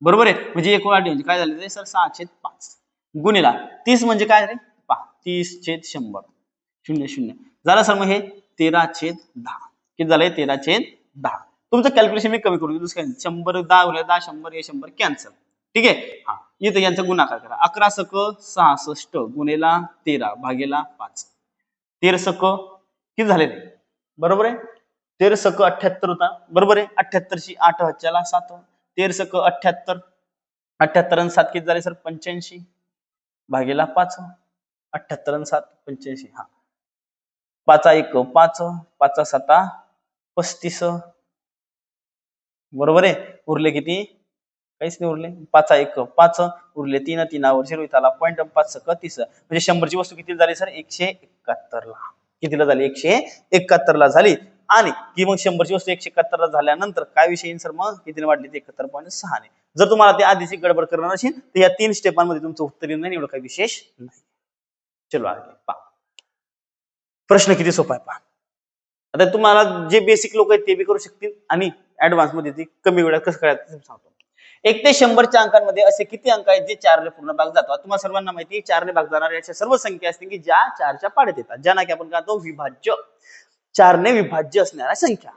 बरोबर आहे म्हणजे एक वाढली म्हणजे काय झाले सर 6/5 गुणिला 30 म्हणजे काय रे पहा 30/100 0 0 झालं सर मग हे 13/10 किती झालंय 13/10. तुमचं कॅल्क्युलेशन मी कमी करू दुसरं 100 10 गुणिले 10 100 हे 100 कॅन्सल. ठीक आहे हा इथं यांचा गुणाकार करा 11 सक 66 गुणिला 13 भागेला 5 13 सक किती झाले बरोबर आहे 13 सक 78 होता बरोबर आहे 78 शी 8 हच्याला 7 13 सक 78 78 आणि 7 किती झाले सर 85 भागेला 5 78 आणि 7 85 हा 5 1 5 5 7 35 बरोबर आहे उरले किती काहीच नाही उरले 5 1 5 उरले 3 3 वर 0 इथला पॉईंट 5 सक 30 म्हणजे 100 ची वस्तू किती झाली सर 171 ला कितीला झाली 171 ला झाली. आणि की मग 100 ची वस्तू 171 ला झाल्यानंतर काय विषय येईल सर मग कितीने वाढली ते 71.6 ने. जर तुम्हाला ते आधीची गडबड करणार असेल तर या 3 स्टेपांमध्ये तुमचं उत्तर येणार नाही एवढं काही विशेष नाही. चलो आगे पहा प्रश्न किती सोपा आहे पहा. आता तुम्हाला जे बेसिक लोक आहेत ते बी करू शकतील आणि ऍडव्हान्स मध्ये ते कमी वेळात कसं करायचं सांगतो. 1 ते 100च्या अंकांमध्ये असे किती अंक आहेत जे 4 ने पूर्ण भाग जातात. तुम्हाला सर्वांना माहिती 4 ने भाग जाणाऱ्या अशा सर्व संख्या असतील की ज्या 4च्या पाड्यात येतात ज्यांना की आपण कहतो विभाज्य 4 ने विभाज्य असणाऱ्या संख्या.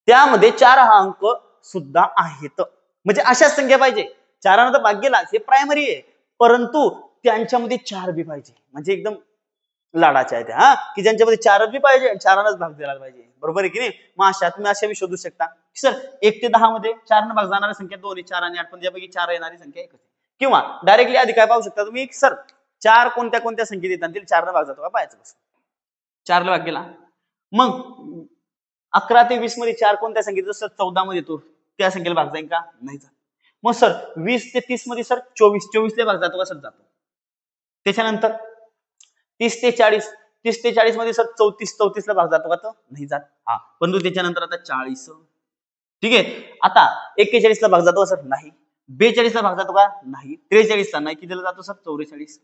त्यामध्ये 4 हा अंक सुद्धा आहेत म्हणजे अशाच संख्या पाहिजे 4 तर भाग गेला हे प्रायमरी आहे परंतु त्यांच्यामध्ये 4 बी पाहिजे म्हणजे एकदम लाडाच्या आहेत हा की ज्यांच्यामध्ये 4 बी पाहिजे 4नाच भाग दिला पाहिजे बरोबर आहे की नाही. मग अशा तुम्ही अशा शोधू शकता सर 1 ते 10 मध्ये 4 ने भाग जाणारी संख्या 2 4 आणि 8 पण त्यापैकी 4 येणारी संख्या 1 किंवा डायरेक्टली आधी काय पाहू शकता तुम्ही सर 4 कोणत्या कोणत्या संख्येत येतात त्याला 4 ने भाग जातो का पाहायचं कसं 4 ला भाग गेला मग 11 ते 20 मध्ये 4 कोणत्या संख्येत येतो सर 14 मध्ये येतो त्या संख्येला भाग जाईल का नाही जात. मग सर 20 ते 30 मध्ये सर 24 ला भाग जातो का सर जातो. त्याच्यानंतर 30 ते 40 मध्ये सर 34 ला भाग जातो का तो नाही जात हा परंतु त्याच्यानंतर आता 40 ठीक आहे आता 41 ला भाग जातो का सर नाही 42 ला भाग जातो का नाही 43 ला नाही कितीला जातो सर 44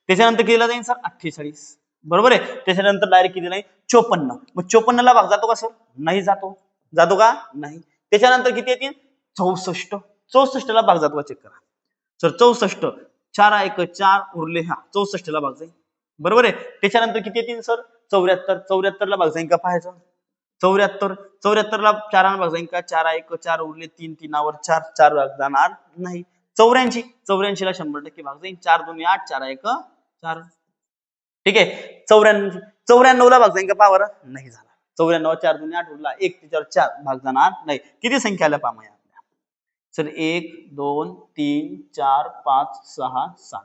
त्याच्यानंतर कितीला जाईल सर 48 बरोबर आहे त्याच्यानंतर डायरेक्ट किती नाही 54 मग 54 ला भाग जातो का सर नाही जातो का नाही त्याच्यानंतर किती येतील 64 ला भाग जातो का चेक करा सर 64 4 1 4 उरले हा 64 ला भाग जाईल बरोबर आहे. त्याच्यानंतर किती येतील सर 74. 74 ला भागसंख्या पाहायचं 74. 74 ला 4 भागसंख्या 4 1 4 उरले 3 3वर 4 4 भाग जाणार नाही. 84 84 ला 100% भाग जाईल 4 2 8 4 1 4. ठीक आहे. 94 ला भागसंख्या पहा बरं नाही झाला. 94 4 2 8 उरला 1 त्याच्यावर 4 भाग जाणार नाही. किती संख्या आल्या पहा सर 1 2 3 4 5 6 7.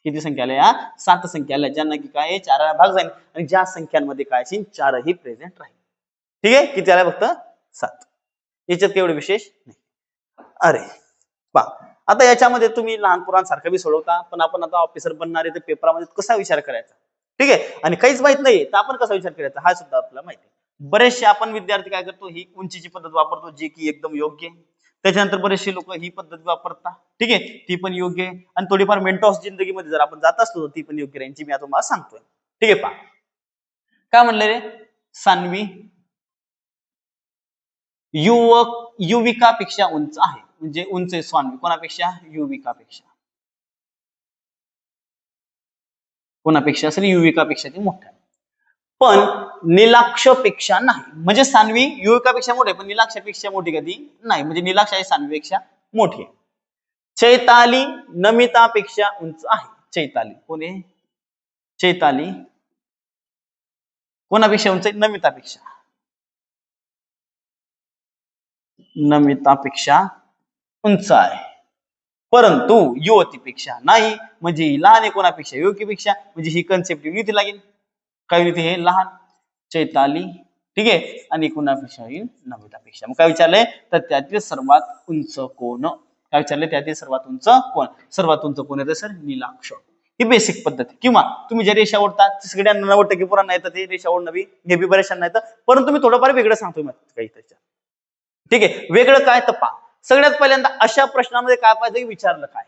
किती संख्या आल्या या 7 संख्या आल्या ज्यांना की काय 4 भाग जाईल आणि ज्या संख्यांमध्ये काय असेल 4 ही प्रेझेंट राहील. ठीक आहे. किती आल्या फक्त 7. याच्यात केवढे विशेष नाही. अरे पहा आता याच्यामध्ये तुम्ही लहान पोरांसारखं बी सोडवता पण आपण आता ऑफिसर बनणारे तर पेपरामध्ये कसा विचार करायचा. ठीक आहे. आणि काहीच माहित नाही तर आपण कसा विचार करायचा हा सुद्धा आपल्याला माहिती आहे. बरेचसे आपण विद्यार्थी काय करतो ही उंचीची पद्धत वापरतो जे की एकदम योग्य आहे. त्याच्यानंतर बरेचसे लोक ही पद्धत वापरतात. ठीक आहे. ती पण योग्य आहे आणि थोडीफार मेंटॉस जिंदगीमध्ये जर आपण जात असलो ती पण योग्य राहील. मी आता तुम्हाला सांगतोय. ठीक आहे. पहा काय म्हणले रे सान्वी युविकापेक्षा उंच आहे. म्हणजे उंच आहे सान्वी कोणापेक्षा युविकापेक्षा. कोणापेक्षा असेल युविकापेक्षा ती मोठा आहे. पण नीलाक्षपेक्षा नाही. म्हणजे सान्वी युविकापेक्षा मोठी आहे पण नीलाक्षपेक्षा मोठी कधी नाही. म्हणजे नीलाक्ष आहे सान्वीपेक्षा मोठी आहे. चैताली नमितापेक्षा उंच आहे. चैताली कोण आहे चैताली कोणापेक्षा उंच आहे नमितापेक्षा. नमितापेक्षा उंच आहे परंतु युवतीपेक्षा नाही. म्हणजे लहान आहे कोणापेक्षा युवतीपेक्षा. म्हणजे ही कन्सेप्ट युनिटी लागेल. काय युनिटी हे लहान चैताली. ठीक आहे. आणि कोणापेक्षा येईल नमितापेक्षा. मग काय विचारलंय तर त्यातील सर्वात उंच कोण. काय विचारले त्यातील सर्वात उंच कोण. सर्वात उंच कोण येतं सर नीलाक्ष. ही बेसिक पद्धत किंवा तुम्ही ज्या रेषा ओढतात सगळ्यांना 90% पुरांना येतं ते रेषा ओढणं बी हे बी बऱ्याचशांना येतं परंतु मी थोडंफार वेगळं सांगतोय काही त्याच्या. ठीक आहे. वेगळं काय तर पहा सगळ्यात पहिल्यांदा अशा प्रश्नामध्ये काय पाहिजे की विचारलं काय.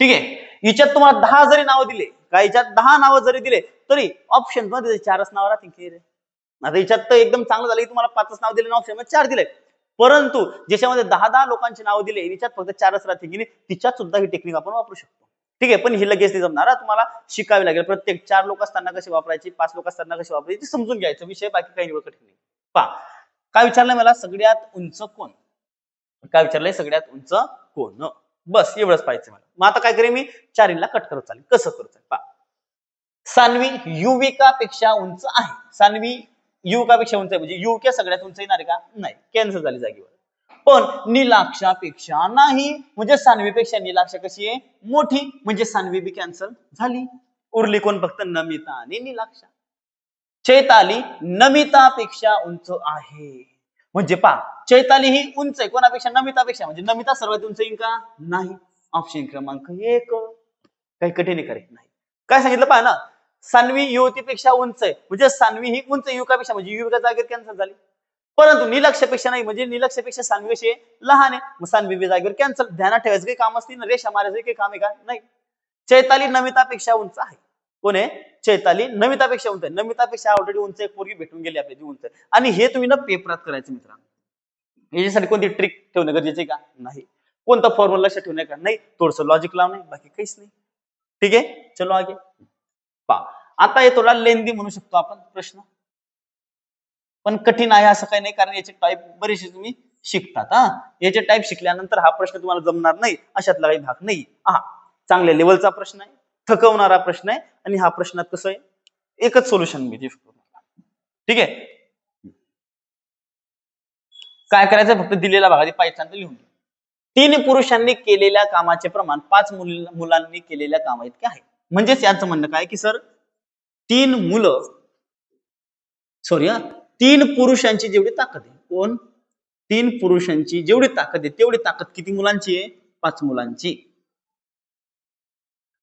ठीक आहे. याच्यात तुम्हाला 10 जरी नावं दिले काय याच्यात 10 नावं जरी दिले तरी ऑप्शन मध्ये 4च नाव राहतील. आता याच्यात तर एकदम चांगलं झालं की तुम्हाला 5च नाव दिले ऑप्शन मध्ये 4 दिले परंतु ज्याच्यामध्ये 10 लोकांची नाव दिले याच्यात फक्त 4च राहतील की तिच्यात सुद्धा ही टेक्निक आपण वापरू शकतो. ठीक आहे. पण ही लगेच नाही जमणार. तुम्हाला शिकावी लागेल. प्रत्येक 4 लोक असताना कशी वापरायची 5 लोक असताना कशी वापरायची समजून घ्यायचं विषय बाकी काही निवड कठीण नाही. पहा काय विचारलंय मला सगळ्यात उंच कोण. काय विचारलंय सगळ्यात उंच कोण. बस एवढंच पाहिजे मला. मग आता काय करेन मी 4 ला कट करत चालेल. कसं करत चालेल पहा सान्वी युविकापेक्षा उंच आहे. सान्वी युविकापेक्षा उंच आहे म्हणजे युविका सगळ्यात उंच येणार का नाही कॅन्सल झाली जागेवर. पण नीलाक्षापेक्षा नाही म्हणजे सान्वीपेक्षा नीलाक्ष कशी आहे मोठी म्हणजे सान्वी बी कॅन्सल झाली. उरली कोण फक्त नमिता आणि नीलाक्ष. चैताली नमितापेक्षा उंच आहे. म्हणजे पहा चैताली ही उंच आहे कोणापेक्षा नमितापेक्षा म्हणजे नमिता सर्वात उंच येईल का नाही. ऑप्शन क्रमांक 1 काही कठीण करेक्ट नाही. काय सांगितलं पहा ना सान्वी युवतीपेक्षा उंच आहे म्हणजे सान्वी ही उंच युवकापेक्षा म्हणजे युविका जागेवर कॅन्सल झाली. परंतु नीलाक्षपेक्षा नाही म्हणजे नीलाक्षपेक्षा सान्वी कशी लहान आहे मग सान्वी जागेवर कॅन्सल. ध्यानात ठेवायचं काही काम असतील रेषा मारायचं काही काम आहे का नाही. चैताली नमितापेक्षा उंच आहे. कोण आहे चैताली नमितापेक्षा उंच आहे. नमितापेक्षा ऑलरेडी उंच एक पोरगी भेटून गेली आपल्याला उंच आणि हे तुम्ही ना पेपरात करायचं मित्रांनो. याच्यासाठी कोणती ट्रिक ठेवणं गरजेचे का नाही. कोणता फॉर्म्युला लक्षात ठेवणे का नाही. थोडंसं लॉजिक लावणे बाकी काहीच नाही. ठीक आहे. चलो आगे पहा आता हे थोडा लेंदी म्हणू शकतो आपण प्रश्न पण कठीण आहे असं काही नाही कारण याचे टाईप बरेचसे तुम्ही शिकतात. याचे टाईप शिकल्यानंतर हा प्रश्न तुम्हाला जमणार नाही अशातला काही भाग नाही. चांगल्या लेवलचा प्रश्न आहे थकवणारा प्रश्न आहे आणि हा प्रश्नात कसं आहे एकच सोल्युशन मी देऊ. ठीक आहे. काय करायचं फक्त दिलेल्या भागात पाहिजे लिहून घ्या. 3 पुरुषांनी केलेल्या कामाचे प्रमाण 5 मुलांनी केलेल्या कामा इतके आहे. म्हणजेच यांचं म्हणणं काय की सर 3 पुरुषांची जेवढी ताकद आहे कोण 3 पुरुषांची जेवढी ताकद आहे तेवढी ताकद किती मुलांची आहे 5 मुलांची.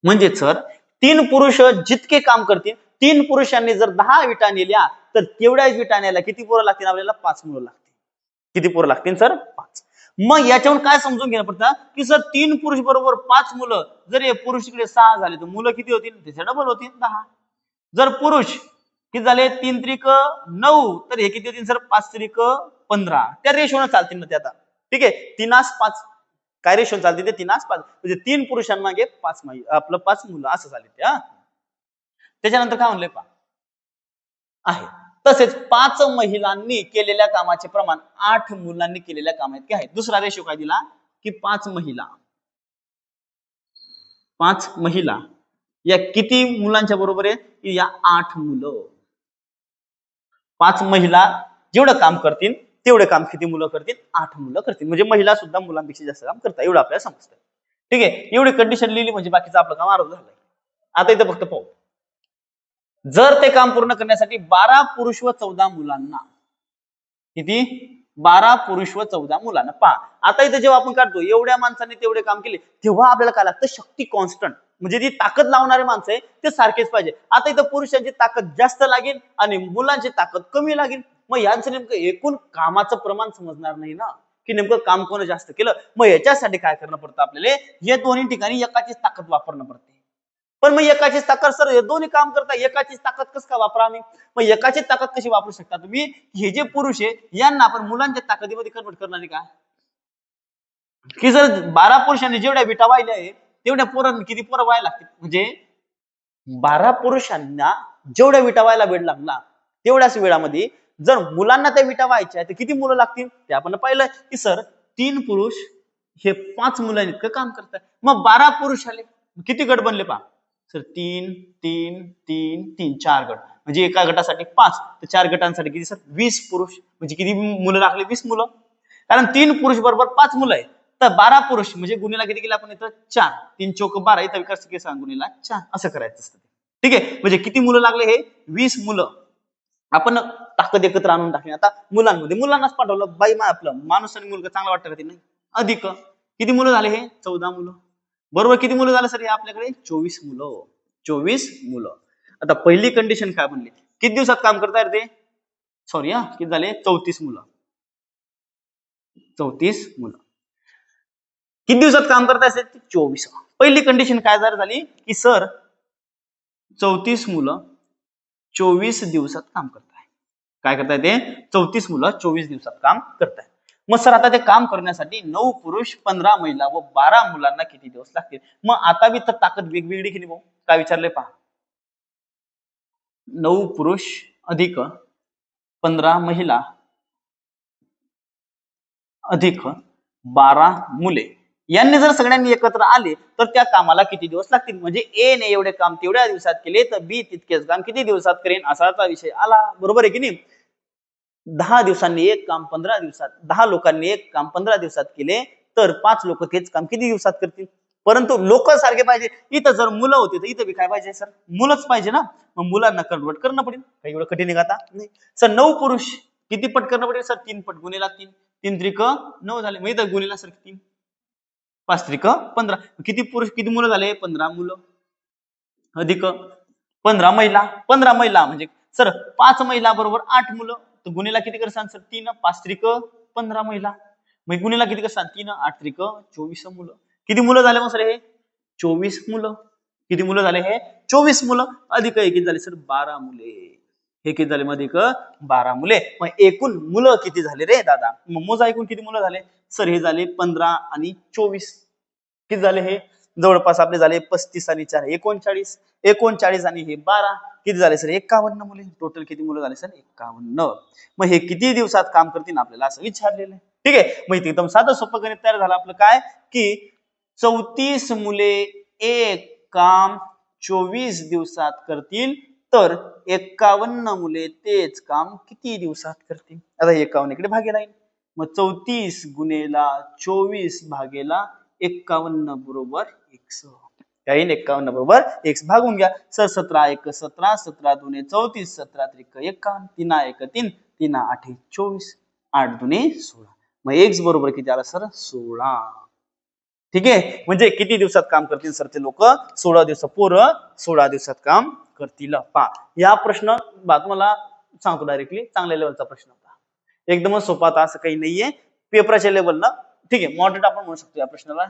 म्हणजे सर 3 पुरुष जितके काम करतील 3 पुरुषांनी जर 10 विटा नेल्या तर तेवढ्याच विटा न्यायला किती पोरं लागतील आपल्याला 5 मुलं लागतील. किती पोरं लागतील सर 5. मग याच्यावरून काय समजून घेणं पडतं की सर 3 पुरुष बरोबर 5 मुलं जर हे पुरुष इकडे 6 झाले तर मुलं किती होतील त्याच्या डबल होतील 10. जर पुरुष किती झाले 3 त्रिक 9 तर हे किती होतील सर 5 त्रिक 15. त्या रेशोनं चालतील ना ते आता. ठीक आहे 3:5 काय रेशो चालते ते 3:5 म्हणजे 3 पुरुषांमागे 5 आपलं 5 मुलं असं झाले ते. त्याच्यानंतर काय म्हणलंय पहा आहे. तसेच 5 महिलांनी केलेल्या कामाचे प्रमाण 8 मुलांनी केलेल्या कामाइतके आहे. दुसरा रेशो काय दिला की 5 महिला या किती मुलांच्या बरोबर आहे या 8 मुलं. 5 महिला जेवढं काम करतील तेवढे काम किती मुलं करतील 8 मुलं करतील. म्हणजे महिला सुद्धा मुलांपेक्षा जास्त काम करतात एवढं आपल्याला समजतं. ठीक आहे, एवढी कंडिशन लिहिली म्हणजे बाकीचं आपलं काम अर्ध झालंय. आता इथं फक्त पाहू, जर ते काम पूर्ण करण्यासाठी 12 पुरुष व 14 मुलांना किती 12 पुरुष व 14 मुलांना पहा. आता इथे जेव्हा आपण काढतो एवढ्या माणसांनी तेवढे काम केले तेव्हा आपल्याला काय लागतं शक्ती कॉन्स्टंट म्हणजे जी ताकद लावणारे माणसं आहे ते सारखेच पाहिजे. आता इथं पुरुषांची ताकद जास्त लागेल आणि मुलांची ताकद कमी लागेल. मग यांचं नेमकं एकूण कामाचं प्रमाण समजणार नाही ना की नेमकं काम कोण जास्त केलं. मग याच्यासाठी काय करणं पडतं आपल्याला या दोन्ही ठिकाणी एकाचीच ताकद वापरणं पडते. पण मग एकाचीच ताकद सर हे दोन्ही काम करता एकाचीच ताकद कसं काय वापरा आम्ही. मग एकाची ताकद कशी वापरू शकता तुम्ही हे जे पुरुष आहे यांना आपण मुलांच्या ताकदीमध्ये कन्वर्ट करणार आहे का की जर 12 पुरुषांनी जेवढ्या विटा वाहिल्या आहे तेवढ्या पोरांनी किती पोरं व्हायला लागतील. म्हणजे 12 पुरुषांना जेवढ्या विटा व्हायला वेळ लागला तेवढ्याच वेळामध्ये जर मुलांना त्या विटा व्हायच्या तर किती मुलं लागतील ते आपण पाहिलं की सर 3 पुरुष हे 5 मुलांनी इतकं काम करतात. मग 12 पुरुष आले किती गट बनले पहा सर 3 3 3 3 4 गट म्हणजे एका गटासाठी 5 तर 4 गटांसाठी किती सर 20 पुरुष म्हणजे किती मुलं लागले 20 मुलं. कारण 3 पुरुष बरोबर 5 मुलं आहे तर 12 पुरुष म्हणजे गुन्हेला किती केलं आपण इथं 4 3 चौक 12 इथं विकास किती सांग गुन्हेला 4 असं करायचं असतं. ठीक आहे, म्हणजे किती मुलं लागले हे 20 मुलं आपण ताकद एकत्र आणून टाकली. आता मुलांमध्ये मुलांनाच पाठवलं बाई आपलं माणूस आणि मुलगा चांगला वाटतं का ते नाही अधिक किती मुलं झाले हे 14 मुलं बरोबर. किती मुलं झालं सर हे आपल्याकडे 24 मुलं 24 मुलं. आता पहिली कंडिशन काय बनली किती दिवसात काम करता येते सॉरी किती झाले 34 मुलं 34 मुलं किती दिवसात काम करता असेल 24. पहिली कंडिशन काय जर झाली की सर 34 मुलं 24 दिवसात काम करताय. काय करताय ते 34 मुलं 24 दिवसात काम करताय. मग सर आता ते काम करण्यासाठी 9 पुरुष 15 महिला व 12 मुलांना किती दिवस लागतील. मग आता बी तर ताकद वेगवेगळी केली भाऊ. काय विचारले पहा 9 पुरुष अधिक 15 महिला अधिक 12 मुले यांनी जर सगळ्यांनी एकत्र आले तर त्या कामाला किती दिवस लागतील. म्हणजे ए ने एवढे काम तेवढ्या दिवसात केले तर बी तितकेच काम किती दिवसात करेन असाचा विषय आला. बरोबर आहे की नाही. 10 दिवसांनी एक काम 15 दिवसात 10 लोकांनी एक काम 15 दिवसात केले तर 5 लोक तेच काम किती दिवसात करतील. परंतु लोक सारखे पाहिजे. इथं जर मुलं होती तर इथं बी काय पाहिजे सर मुलंच पाहिजे ना. मग मुलांना कन्वर्ट करणं पडेल. काही एवढं कठीण आहे का आता नाही सर. 9 पुरुष किती पट करणं पडेल सर 3 पट गुन्हे लागतील 3 त्रिक 9 झाले. मग इथं गुन्हेला सर 3 5 त्रिक 15 किती पुरुष किती मुलं झाले 15 मुलं अधिक 15 महिला 15 महिला म्हणजे सर 5 महिला बरोबर 8 मुलं तर गुन्हेला किती करसान सर 3 5 त्रिक 15 महिला. मग गुन्हेला किती करसान 3 8 त्रिक 24 मुलं. किती मुलं झाले मग सर हे 24 मुलं. किती मुलं झाले हे 24 मुलं अधिक किती झाले सर 12 मुले. हे किती झाले मध्ये 12 मुले. मग एकूण मुलं किती झाले रे दादा. मग मोजा एकूण किती मुलं झाले सर हे झाले 15 आणि 24 किती झाले हे जवळपास आपले झाले 35 आणि 4 39 39 आणि हे 12 किती झाले सर 51 मुले. टोटल किती मुलं झाले सर 51. मग हे किती दिवसात काम करतील आपल्याला असं विचारलेलं आहे. ठीक आहे, मग इथे एकदम साधं सोपं गणित तयार झालं आपलं काय की 34 मुले एक काम 24 दिवसात करतील तर 51 मुले तेच काम किती दिवसात करतील. आता 51 इकडे भागेला येईल मग 34 गुणेला 24 भागेला 51 बरोबर x. काही 51 बरोबर x भागून घ्या सर 17 1 17 17 2 34 17 त्रिक 51 3 1 3 3 8 24 8 2 16. मग x बरोबर किती आला सर 16. ठीक आहे, म्हणजे किती दिवसात काम करतील सर ते लोक 16 दिवस पोरं 16 दिवसात काम करतील. पहा या प्रश्न तुम्हाला सांगतो डायरेक्टली चांगल्या लेवलचा प्रश्न होता. एकदमच सोपा होता असं काही नाहीये. पेपराच्या लेवलला ठीक आहे मॉडरेट आपण म्हणू शकतो या प्रश्नाला.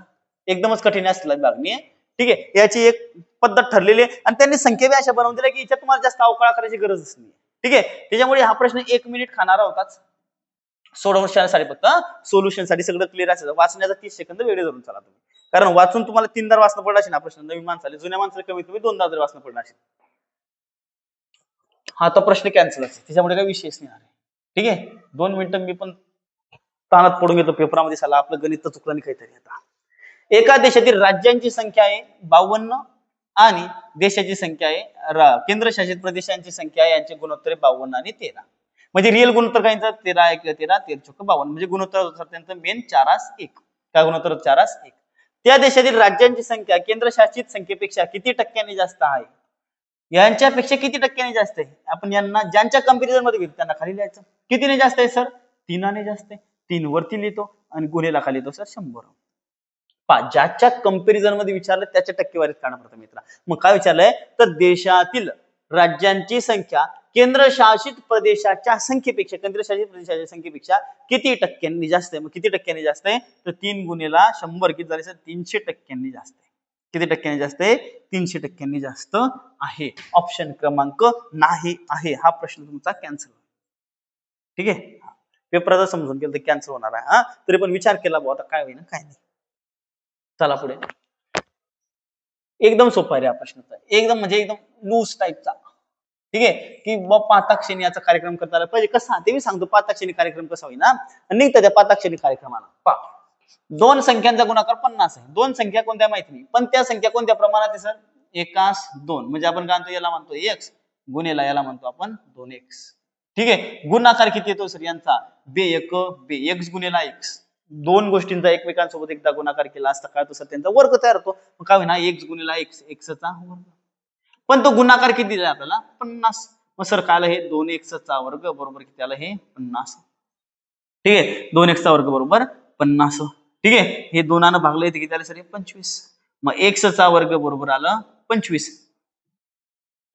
एकदमच कठीण असलेला भाग नाही. ठीक आहे, याची एक पद्धत ठरलेली आहे आणि त्यांनी संख्या बी अशा बनवून दिल्या की याच्यात तुम्हाला जास्त अवकाळ करायची गरजच नाही. ठीक आहे, त्याच्यामुळे हा प्रश्न 1 मिनिट खाणारा होताच. सोडवण्यासाठी फक्त सोल्युशन साठी सगळं क्लिअर असेल. वाचण्याचा 30 सेकंद वेळ धरून चला तुम्ही. कारण वाचून तुम्हाला 3दा वाचणं पडलं असेल ना प्रश्न. नवीन माणसाला जुन्या माणसाला कमीत कमी 2दा वाचणं पडलं असेल. हा तर प्रश्न कॅन्सल असेल, त्याच्यामुळे काही विषयच नाही आहे. ठीक आहे, 2 मिनिटं मी पण ताणात पडून घेतो पेपरामध्ये, साला आपलं गणित तर चुकलं नाही काहीतरी. आता एका देशातील राज्यांची संख्या आहे 52 आणि देशाची संख्या आहे केंद्रशासित प्रदेशांची संख्या आहे, यांचे गुणोत्तर 52 आणि 13. म्हणजे रिअल गुणोत्तर काय 13 1 13 13 चौक 52, म्हणजे गुणोत्तर त्यांचं मेन 4:1. काय गुणोत्तर 4:1. त्या देशातील राज्यांची संख्या केंद्रशासित संख्येपेक्षा किती टक्क्यांनी जास्त आहे, यांच्यापेक्षा किती टक्क्यांनी जास्त आहे. आपण यांना ज्यांच्या कंपॅरिझन मध्ये घेतो त्यांना खाली लिहायचं. कितीने जास्त आहे सर? 3 जास्त आहे. 3 वरती लिहितो आणि गुन्हेला खाली लिहितो सर 100. ज्याच्या कंपॅरिझन मध्ये विचारलं त्याच्या टक्केवारीत काढा प्रथम मित्रा. मग काय विचारलंय तर देशातील राज्यांची संख्या केंद्रशासित प्रदेशाच्या संख्येपेक्षा किती टक्क्यांनी जास्त आहे. मग किती टक्क्यांनी जास्त आहे तर 3 गुणेला 100 किती झाले सर 300 टक्क्यांनी जास्त आहे. किती टक्क्यांनी जास्त आहे? 300 टक्क्यांनी जास्त आहे. ऑप्शन क्रमांक नाही आहे हा प्रश्न तुमचा कॅन्सल. ठीक आहे, पेपराचा समजून गेलं तर कॅन्सल होणार आहे. हा तरी पण विचार केला बुवा आता काय होईना काय नाही. चला पुढे. एकदम सोपा आहे हा प्रश्न, एकदम म्हणजे एकदम लूज टाईपचा. ठीक आहे, की बाबा पाताक्षणी याचा कार्यक्रम करता आला पाहिजे. कसा ते मी सांगतो. पाताक्षणी कार्यक्रम कसा होईना निघतं त्या पाताक्षणी कार्यक्रमाला. 2 संख्यांचा गुणाकार 50 आहे. 2 संख्या कोणत्या माहिती नाही, पण त्या संख्या कोणत्या प्रमाणात आहे सर? 1:2. म्हणजे आपण काय म्हणतो याला म्हणतो x गुणेला याला म्हणतो आपण 2x. ठीक आहे, गुणाकार किती येतो सर यांचा? x गुणेला x. 2 गोष्टींचा एकमेकांसोबत एकदा गुणाकार केला असता काय तो सर त्यांचा वर्ग तयार होतो. मग काय होईना x गुणेला x, x चा वर्ग. पण तो गुणाकार किती दिला आपल्याला? 50. मग सर काय आलं हे 2x चा वर्ग बरोबर किती आलं हे 50. ठीक आहे, 2x चा वर्ग बरोबर 50. ठीक आहे, हे 2 भागलं येते किती आलं सर 25. मग x चा वर्ग बरोबर आलं 25.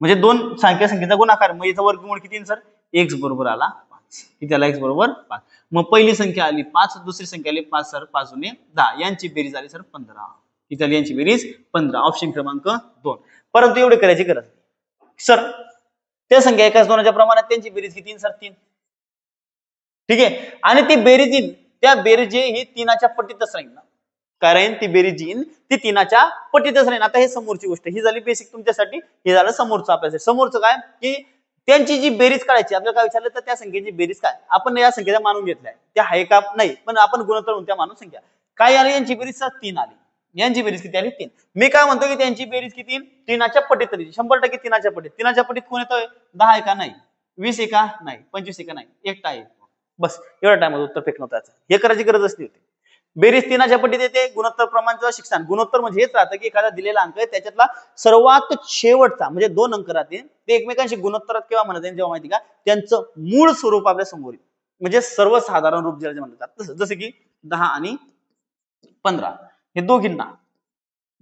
म्हणजे 2 संख्येचा गुणाकार. मग याचा वर्गमूळ किती सर? x बरोबर आला 5. किती आला? x बरोबर 5. मग पहिली संख्या आली 5, दुसरी संख्या आली 5 सर 5 गुणे 10. यांची बेरीज आली सर 15. किती आली यांची बेरीज? 15. ऑप्शन क्रमांक 2. परंतु एवढे करायची गरज नाही सर. त्या संख्या एकाच दोनाच्या प्रमाणात त्यांची बेरीज किती सर? 3. ठीक आहे, आणि ती बेरीज येईल त्या बेरीज ही 3च्या पटीतच राहील ना, कारण ती बेरीज येईल ती 3च्या पटीतच राहील. आता हे समोरची गोष्ट ही झाली बेसिक तुमच्यासाठी. हे झालं समोरचं अभ्यास. समोरचं काय की त्यांची जी बेरीज काढायची. आपल्याला काय विचारलं तर त्या संख्येची बेरीज काय. आपण या संख्येचा मानून घेतलाय त्या आहे का नाही, पण आपण गुणोत्तर म्हणून त्या मानून संख्या काय आली यांची बेरीज 3 आली. यांची बेरीज किती आली? 3. मी काय म्हणतो की त्यांची बेरीज किती? 3च्या पटीत तरी 100% 3च्या पटीत. 3च्या पटीत कोण येतोय? 10 आहे का? नाही. 20 आहे का? नाही. 25 आहे का? नाही. एकटा आहे. बस एवढा टाइम उत्तर फेकणं त्याचं. हे करायची गरजच नाही होती. बेरीज 3च्या पटीत येते. गुणोत्तर प्रमाणचं शिक्षण. गुणोत्तर म्हणजे हेच राहतं की एखादा दिलेला अंक आहे त्याच्यातला सर्वात शेवटचा म्हणजे 2 अंक राहतील ते एकमेकांशी गुणोत्तरात केव्हा म्हणत जेव्हा माहिती का त्यांचं मूळ स्वरूप आपल्या समोर येईल. म्हणजे सर्वसाधारण रूप ज्याला म्हणतात. जसं की 10 आणि 15 हे दोघींना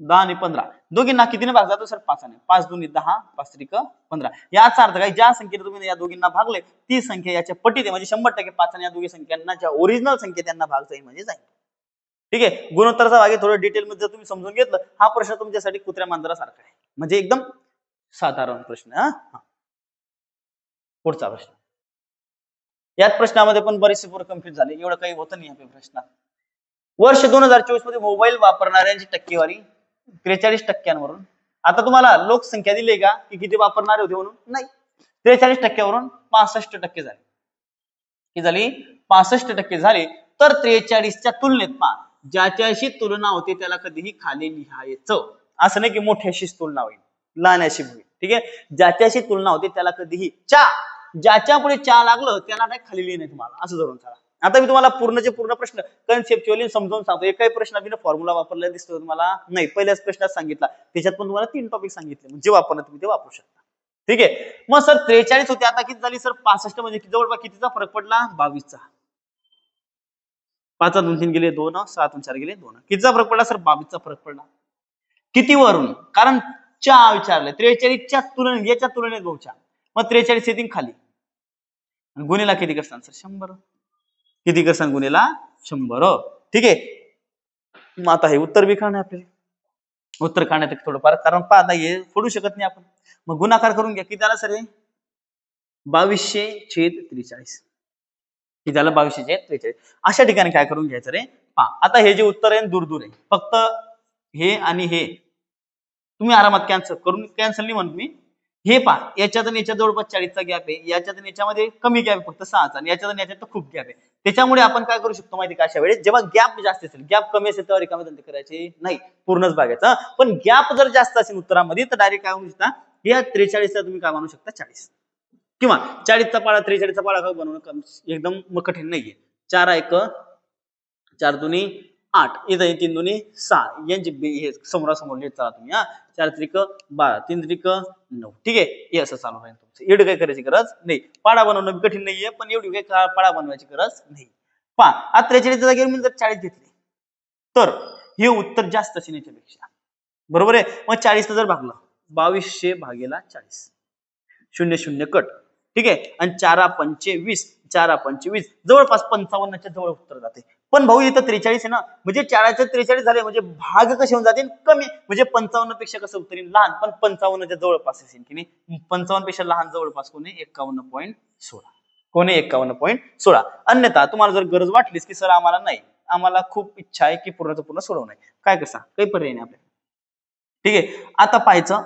10 आणि 15 दोघींना कितीने भाग जातो सर? 5 ने. 5 दूनी 10 5 त्रिक 15. याचा अर्थ काय ज्या संख्येने तुम्ही या दोघींना भागले ती संख्या याच्या पटीत आहे. म्हणजे 100% 5 आणि या दोघी संख्यांना ज्या ओरिजिनल संख्या त्यांना भाग जाईल म्हणजे जाईल. ठीक आहे, गुणोत्तराचा भाग थोडं डिटेल मध्ये जर तुम्ही समजून घेतलं हा प्रश्न तुमच्यासाठी कुत्र्या मांजरासारखा आहे. म्हणजे एकदम साधारण प्रश्न. पुढचा प्रश्न. याच प्रश्नामध्ये पण बरेचसे पोरं कन्फ्युज झाले. एवढं काही होतं नाही या प्रश्नात. वर्ष 2024 मध्ये मोबाईल वापरणाऱ्यांची टक्केवारी 43%वरून. आता तुम्हाला लोकसंख्या दिली का की किती वापरणारे होते म्हणून? नाही. 43%वरून 65% झाली. किती झाली? 65% झाली. तर 43च्या तुलनेत ज्याच्याशी तुलना होते त्याला कधीही खाली लिहायचं. असं नाही की मोठ्याशीच तुलना होईल लहानशी होईल. ठीक आहे, ज्याच्याशी तुलना होते त्याला कधीही ज्याच्या पुढे लागलं त्याला नाही खाली लिहिणे तुम्हाला असं धरून चला. आता मी तुम्हाला पूर्णचे पूर्ण प्रश्न कन्सेप्च्युअली समजावून सांगतो. एकाही प्रश्नात फॉर्म्युला वापरलेला दिसतो तुम्हाला? नाही. पहिल्याच प्रश्नात सांगितला त्याच्यात पण तुम्हाला 3 टॉपिक सांगितले म्हणजे वापरणं तुम्ही ते वापरू शकता. ठीक आहे, मग सर 43 होते आता किती झाली सर? 65 म्हणजे जवळपास कितीचा फरक पडला? 22चा. 5 2 3 गेले 2, 7 4 गेले 2. कितीचा फरक पडला सर? 22चा फरक पडला. किती वरून? कारण विचारलंय 43च्या तुलनेत याच्या तुलनेत बहुच्या. मग 43 येतील खाली गुन्हेला किती करसान सर? 100. किती करसान गुन्हेला? 100. ठीक आहे, मग आता हे उत्तर बी काढणे आपल्याला. उत्तर काढण्यात थोडंफार कारण पाहता हे फोडू शकत नाही आपण. मग गुणाकार करून घ्या. किती आला सर हे? 2200/43. किती झालं? 2200/43. अशा ठिकाणी काय करून घ्यायचं रे? आता हे जे उत्तर आहे दूर दूर आहे. फक्त हे आणि हे तुम्ही आरामात कॅन्सल नाही म्हणत मी. हे पहा, याच्यात आणि याच्यात जवळपास 40चा गॅप आहे, याच्यात आणि याच्यामध्ये कमी गॅप आहे फक्त 6चा, आणि याच्यात आणि याच्यात तर खूप गॅप आहे. त्याच्यामुळे आपण काय करू शकतो माहिती का, अशा वेळेस जेव्हा गॅप जास्त असेल, गॅप कमी असेल तेव्हा रिकामे धंदे करायचे नाही, पूर्णच बघायचं. पण गॅप जर जास्त असेल उत्तरामध्ये तर डायरेक्ट काय म्हणू शकता, या 43चा तुम्ही काय म्हणू शकता 40, किंवा 40चा पाडा 43चा पाडा काय बनवणं एकदम कठीण नाहीये. 4 4 दुनी 8, इथं 3 दुनी 6, यांची हे समोरासमोर लिहित चला तुम्ही. 4 त्रिक 12, 3 त्रिक 9. ठीक आहे, हे असं चालू राहील तुमचं. एवढं काय करायची गरज नाही. पाडा बनवणं कठीण नाहीये, पण एवढी काय पाडा बनवायची गरज नाही. पहा, आता 43च्या जागेवर मी जर 40 घेतले तर हे उत्तर जास्त असेल याच्यापेक्षा, बरोबर आहे. मग 40 जर भागलं 2200 भागेला 40, 0 0 कट. ठीक आहे, आणि 4 पंचे 20, 4 पंचे 20, जवळपास 55च्या जवळ उत्तर जाते. पण भाऊ इथं 43 आहे ना, म्हणजे 4चे 43 झाले, म्हणजे भाग कसे होऊन जातील, कमी. म्हणजे 55 पेक्षा कसं उत्तर येईल, लहान, पण 55च्या जवळपास असेल की नाही. 55 पेक्षा लहान जवळपास कोणी 51.16, कोणी 51.16. अन्यथा तुम्हाला जर गरज वाटलीच की सर आम्हाला नाही, आम्हाला खूप इच्छा आहे की पूर्णचं पूर्ण सोडवणं आहे, काय कसा काही पर्याय नाही आपल्याला. ठीक आहे, आता पाहायचं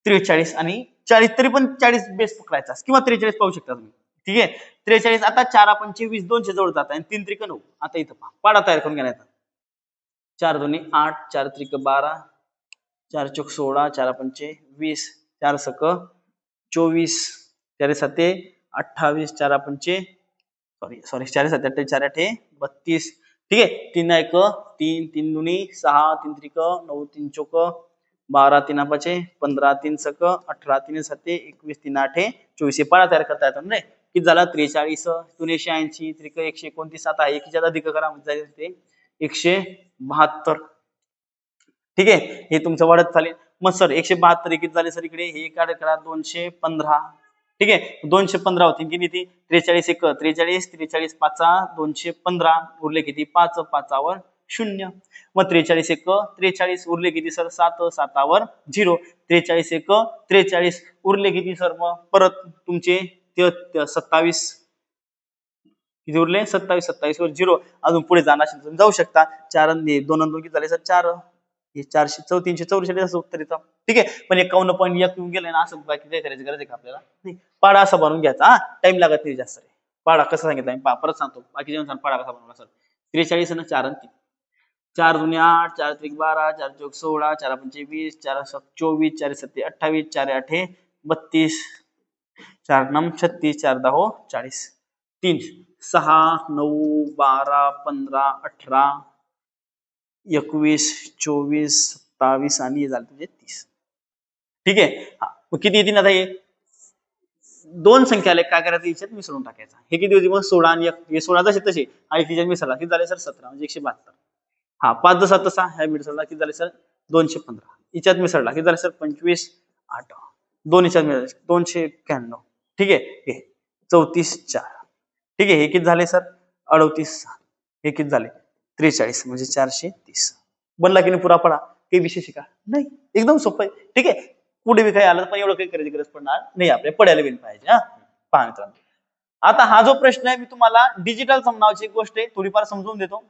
43 आणि 40, तरी पण 40 बेस पकडायचा किंवा 43 पाहू शकता तुम्ही. ठीक आहे, 43. आता 4 पंचे 20, 200 जवळ जात आहे, 3 त्रिक 9. आता इथं पहा, पाडा तयार करून घ्या. 4 दुनी 8, 4 त्रिक 12, 4 चौक 16, 4 पंचे 20, 4 सक 24, 4 7 28, 4 पंचे सॉरी 4 7 28, 4 8 32. ठीक आहे, 3 1 3, 3 दुनी 6, 3 त्रिक 9, 3 चौक 12, 3 5 15, 3 सक 18, 3 7 21, 3 8 24. पाडा तयार करता येतो ना रे. किती झाला 43, 380, त्रिक 129. आता एकीच्या अधिक करा म्हणजे ते 172. ठीक आहे, हे तुमचं वाढत चालेल. मग सर 172 किती झाले सर, इकडे हे काढ करा 215. ठीक आहे, 215 होती किती ती 43 1 43, 43 5 215, उरले किती 5 5 0. मग 43 1 43, उरले किती सर 7 7 0. 43 1 43, उरले किती सर, मग परत तुमचे 27 किती उरले 27 27 वर 0. अजून पुढे जाणार जाऊ शकता. 4 2 2 किती झाले सर 4, हे 344 असं उत्तर येतं. ठीक आहे, पण 51.1 येऊन गेलं ना, असं बाकी काय करायची गरज आहे का आपल्याला नाही. पाडा असा बनवून घ्यायचा, टाइम लागत नाही जास्त. पाडा कसा सांगितला मी परत सांगतो, बाकीच्या पाडा कसा बनवला सर. 43 ना 4 आणि 3, 4 दुनी 8, 4 त्रिक 12, 4 चौक 16, 4 पंचे 20, 4 7 24, 4 7 28, 4 8 32, 4 9 36, 4 10 40, 3 6 9 12 15 18 21 24 27 आणि हे झालं तुझे 30. ठीक आहे, मग किती येतील आता, हे दोन संख्या आले, काय करायचं याच्यात मिसळून टाकायचा. हे किती होती मग 16 आणि 1, हे 16 जसे तसे आणि तिच्यात मिसळला किती झाले सर 17, म्हणजे 172. 5 7 6 ह्या मिसळला किती झाले सर 215. याच्यात मिसळला किती झाले सर 25 8, दोन याच्यात मिळाले 291. ठीक आहे, हे 34 4. ठीक आहे, हे किती झाले सर 38 6, हे किती झाले 43, म्हणजे 430. बनला की नाही पुरा पडा, काही विशेष का नाही, एकदम सोपं आहे. ठीक आहे, पुढे बी काही आलं पण एवढं काही करायची गरज पडणार नाही, आपल्या पडायला गेलं पाहिजे. पहा मित्रांनो, आता हा जो प्रश्न आहे मी तुम्हाला डिजिटल सम नावाची एक गोष्ट आहे थोडीफार समजून देतो,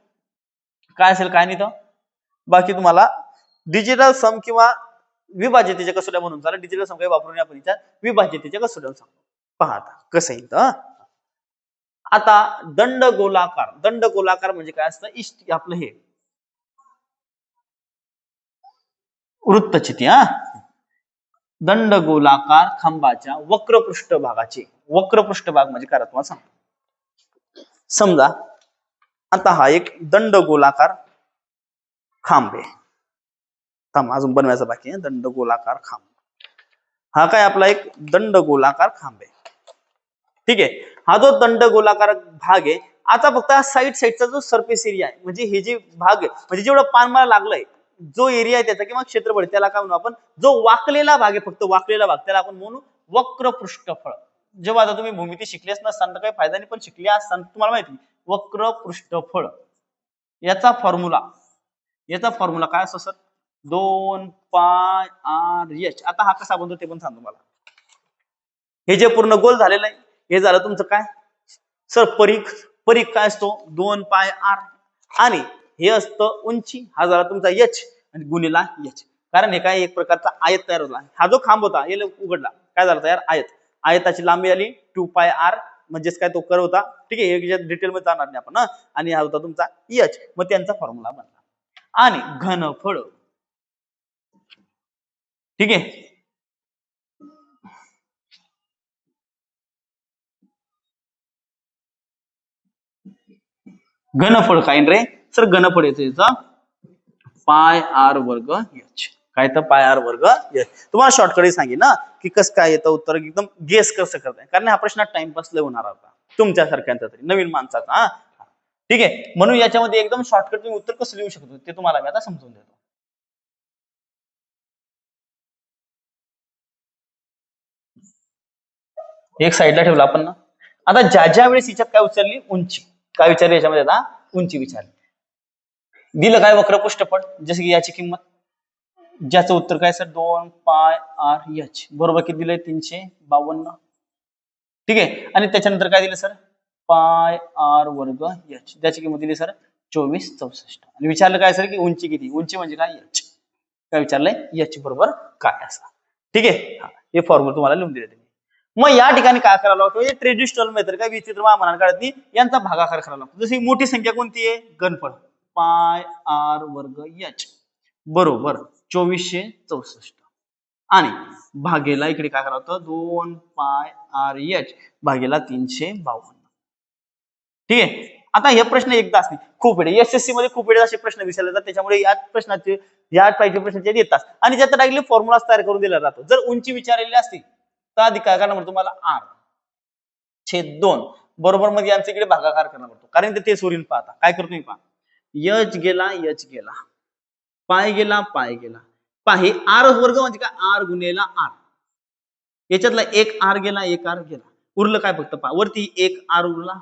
काय असेल काय नाही तर बाकी तुम्हाला डिजिटल सम किंवा विभाज्यतेच्या कसोट्या म्हणून झालं. डिजिटल सम काही वापरून आपण विभाज्यतेच्या कसोट्या सांगतो. पहा आता कसं येईल. आता दंडगोलाकार म्हणजे काय असतं, इष्ट आपलं हे वृत्तचिती. दंडगोलाकार खांबाच्या वक्र पृष्ठभागाचे, वक्र पृष्ठभाग म्हणजे काय तुम्हाला सांगतो. समजा आता हा एक दंडगोलाकार खांब आहे, अजून बनवायचा बाकी आहे. दंडगोलाकार खांब, हा काय आपला एक दंडगोलाकार खांब आहे. ठीक आहे, हा जो दंडगोलाकार भाग आहे, आता फक्त साईडचा जो सरफेस एरिया आहे, म्हणजे हे जे भाग आहे, म्हणजे जेवढं पानमाळा लागलंय जो एरिया आहे त्याचा किंवा क्षेत्रफळ, त्याला काय म्हणू आपण, जो वाकलेला भाग आहे, फक्त वाकलेला भाग, त्याला आपण म्हणू वक्र पृष्ठफळ. जेव्हा आता तुम्ही भूमिती शिकलेच नसताना तर काही फायदा नाही, पण शिकले असताना तुम्हाला माहिती वक्र पृष्ठफळ याचा फॉर्म्युला काय असतो सर, 2 पाय आर एच. आता हा कसा बनतो ते पण सांगतो मला. हे जे पूर्ण गोल झालेलं आहे हे झालं तुमचं काय सर परीख काय असतो 2 पाय आर, आणि हे असतं उंची, हा झाला तुमचा एच आणि गुणिला एच. कारण हे काय एक प्रकारचा आयत तयार होता. हा जो खांब होता हे उघडला, काय झालं तयार आयत. आयताची लांबी आली 2πr, म्हणजेच काय तो कर्व होता. ठीक आहे, हे डिटेल मध्ये जाणार नाही आपण. आणि हा होता तुमचा एच. मग त्यांचा फॉर्म्युला बनला. आणि घनफळ, ठीक आहे, घनफळ काय रे सर, घनफळ येतं याचा पाय आर वर्ग एच. काय तर पाय आर वर्ग एच. तुम्हाला शॉर्टकट सांगेन ना की कसं काय येतं उत्तर, एकदम गेस कसं करताय, कारण हा प्रश्न टाइमपास लय होणार होता तुमच्यासारख्यांचा, तरी नवीन माणसाचा. ठीक आहे, म्हणून याच्यामध्ये एकदम शॉर्टकट तुम्ही उत्तर कसं लिहू शकतो ते तुम्हाला मी आता समजून देतो. एक साईडला ठेवला आपण ना. आता ज्या वेळेस याच्यात काय उचलली, उंची काय विचारली याच्यामध्ये, आता उंची विचारली. दिलं काय वक्रपृष्ठफळ, जसं की याची किंमत, ज्याचं उत्तर काय सर 2πr(h) बरोबर किती दिलंय 352. ठीक आहे, आणि त्याच्यानंतर काय दिलं सर पाय आर वर्ग एच, ज्याची किंमत दिली सर 2464. आणि विचारलं काय सर की उंची किती, उंची म्हणजे काय एच, काय विचारलंय एच बरोबर काय असा. ठीक आहे, हे फॉर्म्युला तुम्हाला लिहून दिले. मग या ठिकाणी काय करायला लागतो, ट्रेडिशनल मेथड काय विचित्र मानाने काढत नाही, यांचा भागाकार करायला लागतो. जशी मोठी संख्या कोणती आहे, घनफळ पाय आर वर्ग एच बरोबर 2464, आणि भागेला इकडे काय करावं होतं 2πr(h) भागेला 352. ठीक आहे, आता हे प्रश्न एकदाच नाही, खूप वेळ एसएससी मध्ये खूप वेळ असे प्रश्न विचारले जातात. त्याच्यामुळे या प्रश्नाचे या टाईपचे प्रश्न येतात आणि ज्यात डायरेक्टली फॉर्म्युला तयार करून दिला जातो. जर उंची विचारलेली असती तर आधी काय करणार तुम्हाला r/2 बरोबर मध्ये आमच्या इकडे भागाकार करणार पडतो, कारण ते सोडून पाहता काय करतो मी, पहा एच गेला पाय गेला हे आर वर्ग म्हणजे काय, आर गुणेला आर, याच्यातला एक आर गेला उरलं काय फक्त पहा, वरती एक आर उरला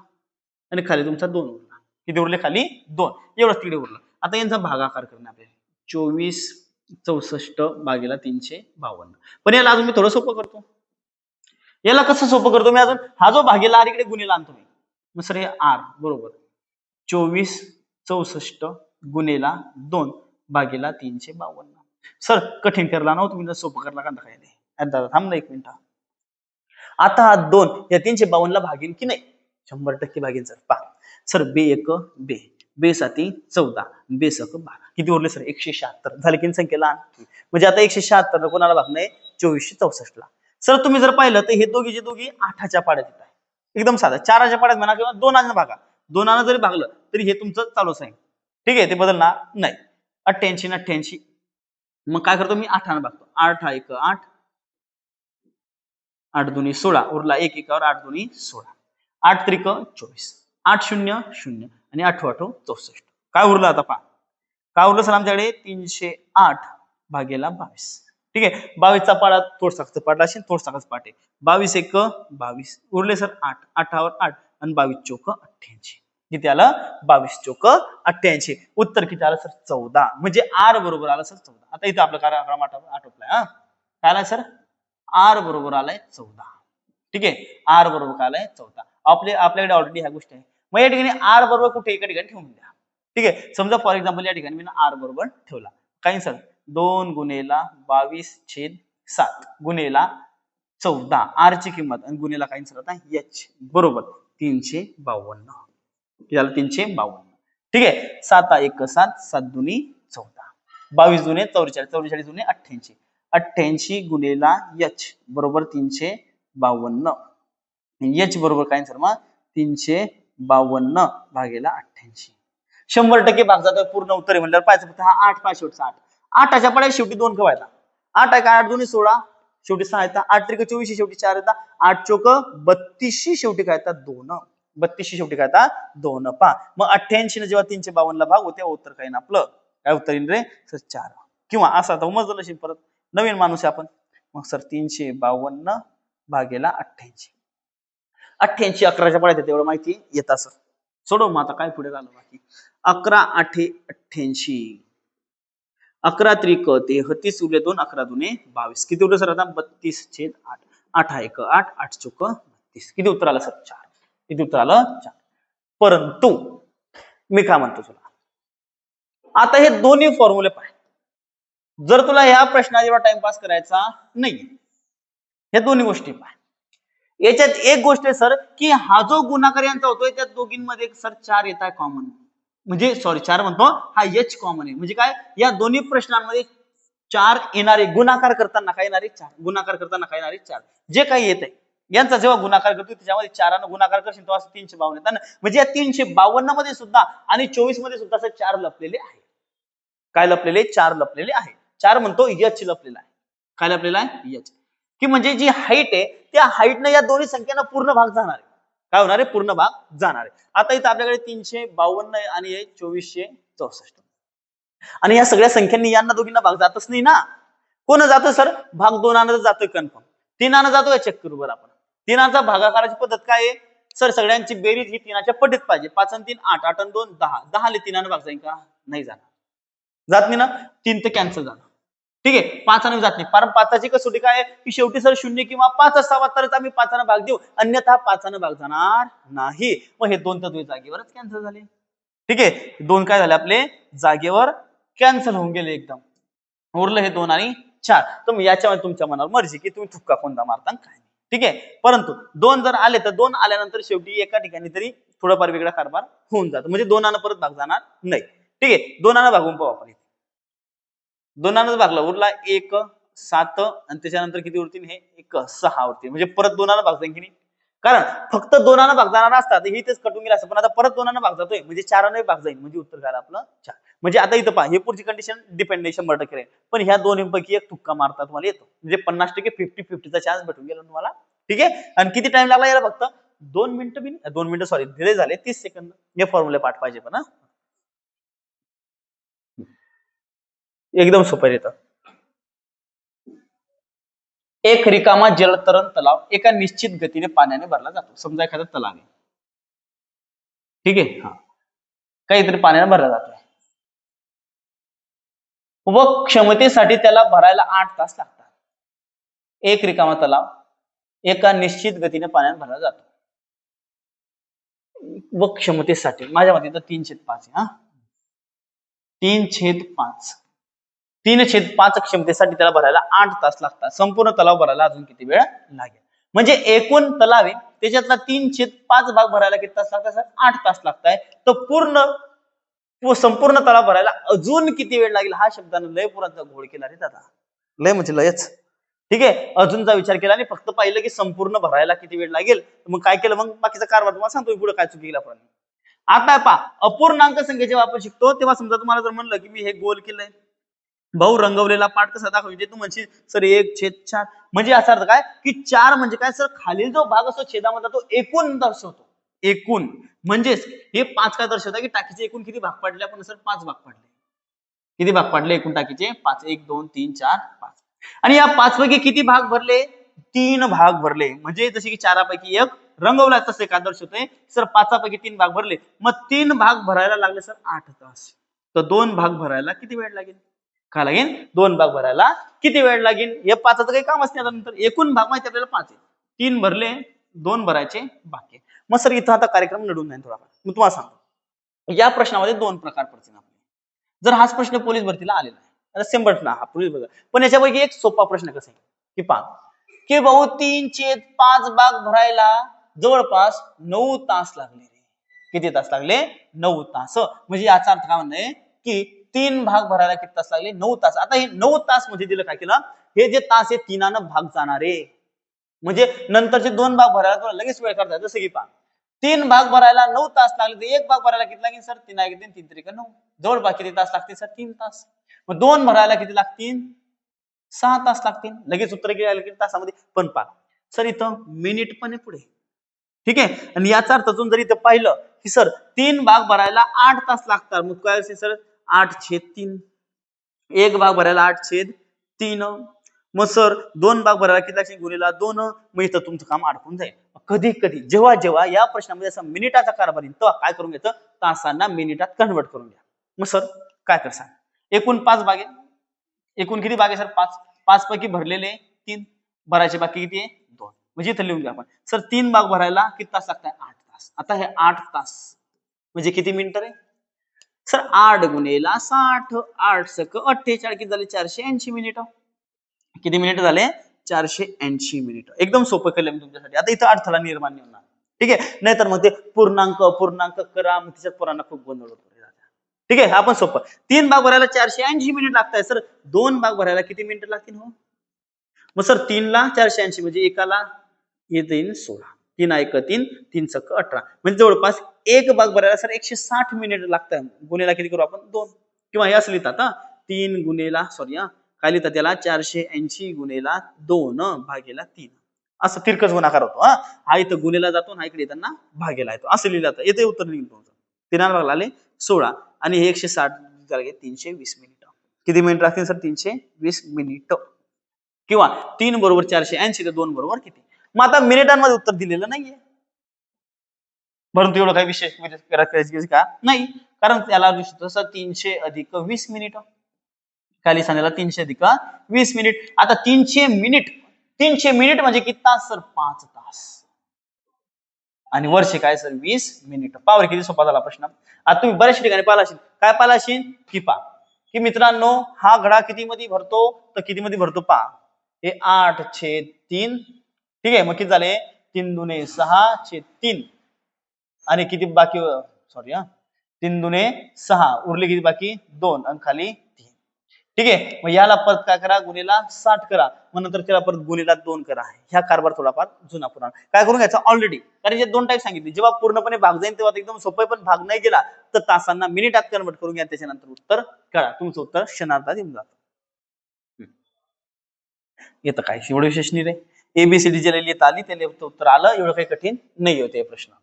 आणि खाली तुमचा 2 उरला. किती उरले खाली 2, एवढंच तिकडे उरलं. आता यांचा भागाकार करणार आपल्याला 2464 भागेला 352. पण याला अजून मी थोडं सोपं करतो. याला कसं सोपं करतो मी, अजून हा जो भागेला आर इकडे गुणेला आणतो मी. मग सर हे आर बरोबर 2464 गुणेला 2 भागेला 352. सर कठीण करला ना तुम्ही, सोपं करला का काय नाही, थांब ना एक मिनिट. आता हा 2 या 352 ला भागेन की नाही, 100% भागेन सर. पहा सर बे 1 बे, बे 7 14, बे 6 12, किती उरले सर 176. झाले की संख्या लहान, म्हणजे आता 176 कोणाला भागणं आहे 2464 ला. सर तुम्ही जर पाहिलं तर हे दोघी 8च्या पाड्यात येत आहे, एकदम साधा. 4च्या पाड्यात म्हणा किंवा 2 भागा, 2 जरी भागलं तरी हे तुमचं चालूच आहे. ठीक आहे, ते बदलणार नाही. 88 मग काय करतो मी 8 भागतो, 8 1 8, 8 2 16 उरला 1 1 8 2 16, 8 3 24, 8 0 0 आणि 8 8 64. काय उरलं आता पहा, काय उरलं सर आमच्याकडे 308 भागेला 22. ठीक आहे, 22चा पाडा थोडसा पाडला असेल, थोडसा पाठ आहे. 22 1 22 उरले सर 8, 8 8 आणि 22 चौक 88. किती आलं 22 चौक 88. उत्तर किती आलं सर 14, म्हणजे आर बरोबर आलं सर 14. आता इथं आपलं कार्यक्रम आटोपलाय. काय आलाय सर, आर बरोबर आलाय 14. ठीक आहे, आर बरोबर काय आलाय 14. आपल्याकडे ऑलरेडी ह्या गोष्टी आहे. मग या ठिकाणी आर बरोबर कुठे एका ठिकाणी ठेवून द्या. ठीक आहे, समजा फॉर एक्झाम्पल या ठिकाणी मी आर बरोबर ठेवला, काय सर 2 गुणेला 22/7 गुणेला 14, आर ची किंमत आणि गुणेला काय सर आता एच बरोबर 352. याला 352. ठीक आहे, 7 1 7, 7 2 14, 22 2 44, 44 2 88, 88 गुणेला एच बरोबर 352. एच बरोबर काय सर मग 352 भागेला 88. 100% भाग जातो, पूर्ण उत्तर आहे म्हणल्यावर पाहिजे फक्त हा 8 पाय शेवटचा 8. 8च्या पड्यात शेवटी 2 कवायला, 8 आहे काय 8 2 16 शेवटी 6 येतात, 8 3 24 शेवटी 4 येतात, 8 चौक 32 शेवटी काय येतात 2, 32 शेवटी काय येतात 2. पहा मग 88 ने जेव्हा 352 ला भाग होते उत्तर काय ना आपलं, काय उत्तर येईल रे सर 4. किंवा असा तर उमजलं नसेल, परत नवीन माणूस आहे आपण. मग सर 352 भागेला 88. 88 11च्या पड्यात येते एवढं माहिती येत असं. सोडव मग आता काय पुढे झालं बाकी. 11 8 88, 11 3 33 उरले 2, 11 2 22, किती उरलं सर आता 32/8, 8 1 8, 8 चौक 32, किती उत्तर आलं सर 4. किती उत्तर आलं 4. परंतु मी काय म्हणतो तुला, आता हे दोन्ही फॉर्म्युले पाहिजे. जर तुला ह्या प्रश्नात एवढा टाइमपास करायचा नाही, ह्या दोन्ही गोष्टी पाय. याच्यात एक गोष्ट आहे सर की हा जो गुणाकार यांचा होतोय त्या दोघींमध्ये सर 4 येत आहे कॉमन, म्हणजे सॉरी 4 म्हणतो, हा एच कॉमन आहे. म्हणजे काय, या दोन्ही प्रश्नांमध्ये 4 येणारे, गुणाकार करताना काय येणारे 4, गुणाकार करताना काय येणारे 4, जे काही येत आहे यांचा जेव्हा गुणाकार करतो त्याच्यामध्ये 4 गुणाकार करशील तेव्हा 352 येतात. म्हणजे या 352 मध्ये सुद्धा आणि 24 मध्ये सुद्धा असं 4 लपलेले आहे. काय लपलेले, 4 लपलेले आहे. 4 म्हणतो एच लपलेला आहे. काय लपलेला आहे, एच. की म्हणजे जी हाईट आहे त्या हाईटनं या दोन्ही संख्यांना पूर्ण भाग जाणार आहे. काय होणार आहे, पूर्ण भाग जाणार आहे. आता इथं आपल्याकडे 352 आणि 2464 आणि या सगळ्या संख्यांनी यांना दोघींना भाग जातच नाही ना. कोण जातं सर, भाग 2 आणत जातोय कन्फर्म, 3 आणत जातोय चेक करू बरं आपण. 3चा भागाकाराची पद्धत काय आहे सर, सगळ्यांची बेरीज ही 3च्या पटीत पाहिजे. 5 आणि 3 8, 8 आणि 2 10, 10 ले 3 भाग जाईल का, नाही जाणार, जात नाही ना. 3 तर कॅन्सल झालं, ठीक आहे. 5 आणि जात नाही, कारण 5ची कसोटी काय आहे की शेवटी सर 0 किंवा 5 असावा तरच आम्ही 5 भाग देऊ, अन्यथा 5 भाग जाणार नाही. मग हे 2 तर जागेवरच कॅन्सल झाले, ठीक आहे. 2 काय झाले आपले जागेवर कॅन्सल होऊन गेले एकदम. उरलं हे 2 आणि 4. तर याच्यामध्ये तुमच्या मनावर मर्जी की तुम्ही तुक्का कोणता मारता काय, ठीक आहे. परंतु 2 जर आले तर 2 आल्यानंतर शेवटी एका ठिकाणी तरी थोडाफार वेगळा कारभार होऊन जातो. म्हणजे 2 परत भाग जाणार नाही, ठीक आहे. 2 भागून पाहू आपण. 2 भागला, उरला 1 7 आणि त्याच्यानंतर किती उरतील, हे 1 6 उरतील. म्हणजे परत 2 भाग जाईल की नाही, कारण फक्त 2 भाग जाणार असतात ही तेच कटून गेला असं, पण आता परत 2 भाग जातोय म्हणजे 4 भाग जाईल. म्हणजे उत्तर काय आपलं 4. म्हणजे आता इथं पहा, हे पुढची कंडिशन डिपेंड 100% आहे, पण ह्या दोन्हीपैकी एक तुक्का मारता तुम्हाला येतो. म्हणजे 50% 50-50चा चान्स भेटून गेला तुम्हाला, ठीक आहे. आणि किती टाइम लागला याला, फक्त 2 मिनिटं सॉरी डिले झाले 30 सेकंद. हे फॉर्म्युला पाठ पाहिजे पण एकदम सोपं येतं. एक रिकामा जलतरण तलाव एका निश्चित गतीने पाण्याने भरला जातो. समजा एखादा तलाव आहे, ठीक आहे, हा काहीतरी पाण्याने भरला जातोय व क्षमतेसाठी त्याला भरायला 8 तास लागतात. एक रिकामा तलाव एका निश्चित गतीने पाण्याने भरला जातो व क्षमतेसाठी, माझ्या मते तर 3/5 आहे, 3/5 3/5 क्षमतेसाठी त्याला भरायला 8 तास लागतात. संपूर्ण तलाव भरायला अजून किती वेळ लागेल. म्हणजे एकूण तलाव आहे त्याच्यातला 3/5 भाग भरायला किती तास लागतात सर, 8 तास लागताय. तर संपूर्ण तलाव भरायला अजून किती वेळ लागेल, हा शब्दाने लय पुराचा घोळ केला रे दादा, लय म्हणजे लयच, ठीक आहे. अजूनचा विचार केला आणि फक्त पाहिलं की संपूर्ण भरायला किती वेळ लागेल. मग काय केलं, मग बाकीचा कारभार तुम्हाला सांगतो पुढे काय चुकी केला. पण आता पहा, अपूर्णांक संख्येचे वापर शिकतो तेव्हा समजा तुम्हाला जर म्हणलं की मी हे गोल केलंय, भाऊ रंगवलेला पाठ कसा दाखवायचे, तू म्हणशील सर 1/4, म्हणजे याचा अर्थ काय की 4 म्हणजे काय सर, खालील जो भाग असतो छेदामधला तो एकूण दर्शवतो. एकूण म्हणजेच हे 5 काय दर्शवतात की टाकीचे एकूण किती भाग पडले, आपण सर 5 भाग पडले. किती भाग पडले एकूण टाकीचे, 5. 1 2 3 4 5. आणि या 5 पैकी किती भाग भरले, 3 भाग भरले. म्हणजे जसे की 4 पैकी 1 रंगवला तसे काय दर्शवतोय सर, 5 पैकी 3 भाग भरले. मग 3 भाग भरायला लागले सर 8 तास. तर 2 भाग भरायला किती वेळ लागेल, काय लागेल, 2 भाग भरायला किती वेळ लागेल. हे 5चं काही कामच नाही. नंतर एकूण भाग माहिती आपल्याला 5 आहे, 3 भरले, 2 भरायचे बाकी. मग सर इथं आता कार्यक्रम लढून जाईल थोडाफार. मी तुम्हाला सांगतो या प्रश्नामध्ये 2 प्रकार पडतील आपले. जर हाच प्रश्न पोलीस भरतीला आलेला आहे, 100% हा पोलीस भरती, पण याच्यापैकी एक सोपा प्रश्न कसा आहे की पहा की भाऊ 3/5 भाग भरायला जवळपास 9 तास लागले. किती तास लागले, 9 तास. म्हणजे याचा अर्थ काय म्हणणं की 3 भाग भरायला किती तास लागले, 9 तास. आता हे 9 तास म्हणजे दिलं काय केलं, हे जे तास आहे 3 भाग जाणारे, म्हणजे नंतरचे 2 भाग भरायला तुला लगेच वेळ करतात. जसं की पहा 3 भाग भरायला 9 तास लागले, तर 1 भाग भरायला किती लागेल सर, 3 3 3 3 9, जवळपास किती तास लागतील सर, 3 तास. मग 2 भरायला किती लागतील, 6 तास लागतील. लगेच उत्तर किती तासामध्ये. पण पहा सर इथं मिनिट पण आहे पुढे, ठीक आहे. आणि याचा अर्थ अजून जर इथं पाहिलं की सर 3 भाग भरायला 8 तास लागतात, मग काय असेल सर 8/3. 1 भाग भरायला 8/3. मग सर 2 भाग भरायला किती लागतील, गुणिला 2. मग इथं तुमचं काम अडकून जाईल. कधी कधी जेव्हा जेव्हा या प्रश्नामध्ये असं मिनिटाचा कारभार येईल तेव्हा काय करून घ्यायचं, तासांना मिनिटात कन्वर्ट करून घ्या. मग सर काय कर सांग, एकूण 5 भाग आहे, एकूण किती भाग आहे सर 5. 5 पैकी भरलेले 3, भरायचे बाकी किती आहे 2. म्हणजे इथं लिहून घ्या आपण सर 3 भाग भरायला किती तास लागतात, 8 तास. आता हे 8 तास म्हणजे किती मिनिटं रे, सर 8 गुणेला 60, 8 सक 48 किती झाले 480 मिनिट. किती मिनिट झाले 480 मिनिट. एकदम सोपं केलं मी तुमच्यासाठी. आता इथं अडथळा निर्माण होणार. ठीक आहे, नाहीतर मग ते पूर्णांक पूर्णांक करा मग तिच्यात पोरांना खूप गोंधळ होतो. ठीक आहे, आपण सोपं. 3 भाग भरायला 480 मिनिट लागताय सर. 2 भाग भरायला किती मिनिट लागतील हो? मग सर 3 ला 480 म्हणजे एकाला येत येईल 16. 3 एक 3, 3 सक 18 म्हणजे जवळपास एक भाग भरायला सर 160 मिनिट लागतात. गुन्हेला किती करू आपण 2 किंवा हे असं लिहितात 3 गुन्हेला सॉरी काय लिहितात त्याला 480 गुन्हेला 2 भागेला 3 असं तिरकस गुणाकार होतो. हा इथं गुन्हेला जातो ना इकडे येताना भागेला येतो असं लिहिलं जातं. येते उत्तर निघतो तुमचं. 3 भाग लागले 16 आणि हे 160 झाले 320 मिनिट. किती मिनिट लागतील सर 320 मिनिट किंवा 3 बरोबर 480 तर 2 बरोबर किती. मग आता मिनिटांमध्ये उत्तर दिलेलं नाहीये परंतु एवढं काही विशेष करायचं का नाही कारण त्याला तसं 300 अधिक 20 मिनिट खाली सांगायला 300 अधिक 20 मिनिट. आता 300 मिनिट म्हणजे किती तास सर 5 तास आणि वर्षे काय सर 20 मिनिट. पावर किती सोपा झाला प्रश्न. आता तुम्ही बऱ्याच ठिकाणी पाहिलाशील काय पाहिलाशील की पा की मित्रांनो हा घडा किती मध्ये भरतो तर किती मध्ये भरतो पा हे 8/3. ठीक आहे, मग किती झाले 3 दुने 6/3 आणि किती बाकी सॉरी 3 दुने 6 उरले किती बाकी 2 आणि खाली 3. ठीक आहे, मग याला परत काय करा गुन्हेला 60 करा मग नंतर त्याला परत गुन्हेला 2 करा. ह्या कारभार थोडाफार जुना पुराण काय करून घ्यायचा ऑलरेडी कारण जे 2 टाईप सांगितले जेव्हा पूर्णपणे भाग जाईल तेव्हा एकदम सोपं पण भाग नाही गेला तर तासांना मिनिटात कन्वर्ट करून घ्या. त्याच्यानंतर उत्तर कळा तुमचं उत्तर क्षणार्धात येऊन जातं. येतं काय एवढं विशेष नाही रे. एबीसीडी ज्याला लिहिता आली त्याला उत्तर आलं एवढं काही कठीण नाही होते प्रश्न.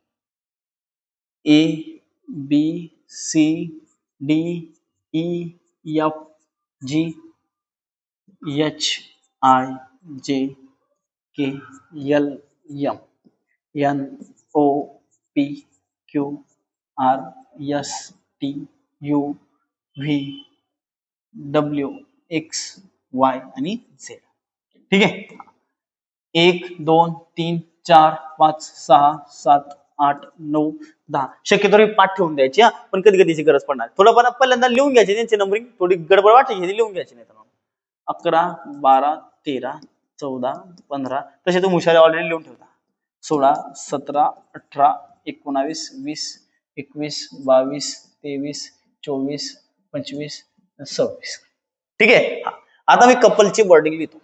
A B C D E F G H I J K L M N O P Q R S T U V W X Y आणि झेड. ठीक आहे, 1 2 3 4 5 6 7 8 9 10 शक्यतो पाठ ठेवून द्यायची पण कधी कधीची गरज पडणार. थोडंफार पहिल्यांदा लिहून घ्यायची त्यांची नंबरिंग थोडी गडबड वाटली लिहून घ्यायची नाही तर 11 12 13 14 15 तसे तुम्ही हुशारी ऑलरेडी लिहून ठेवता 16 17 18 19 20 21 22 23 24 25 26. ठीक आहे, आता मी कपलची वर्डिंग लिहितो.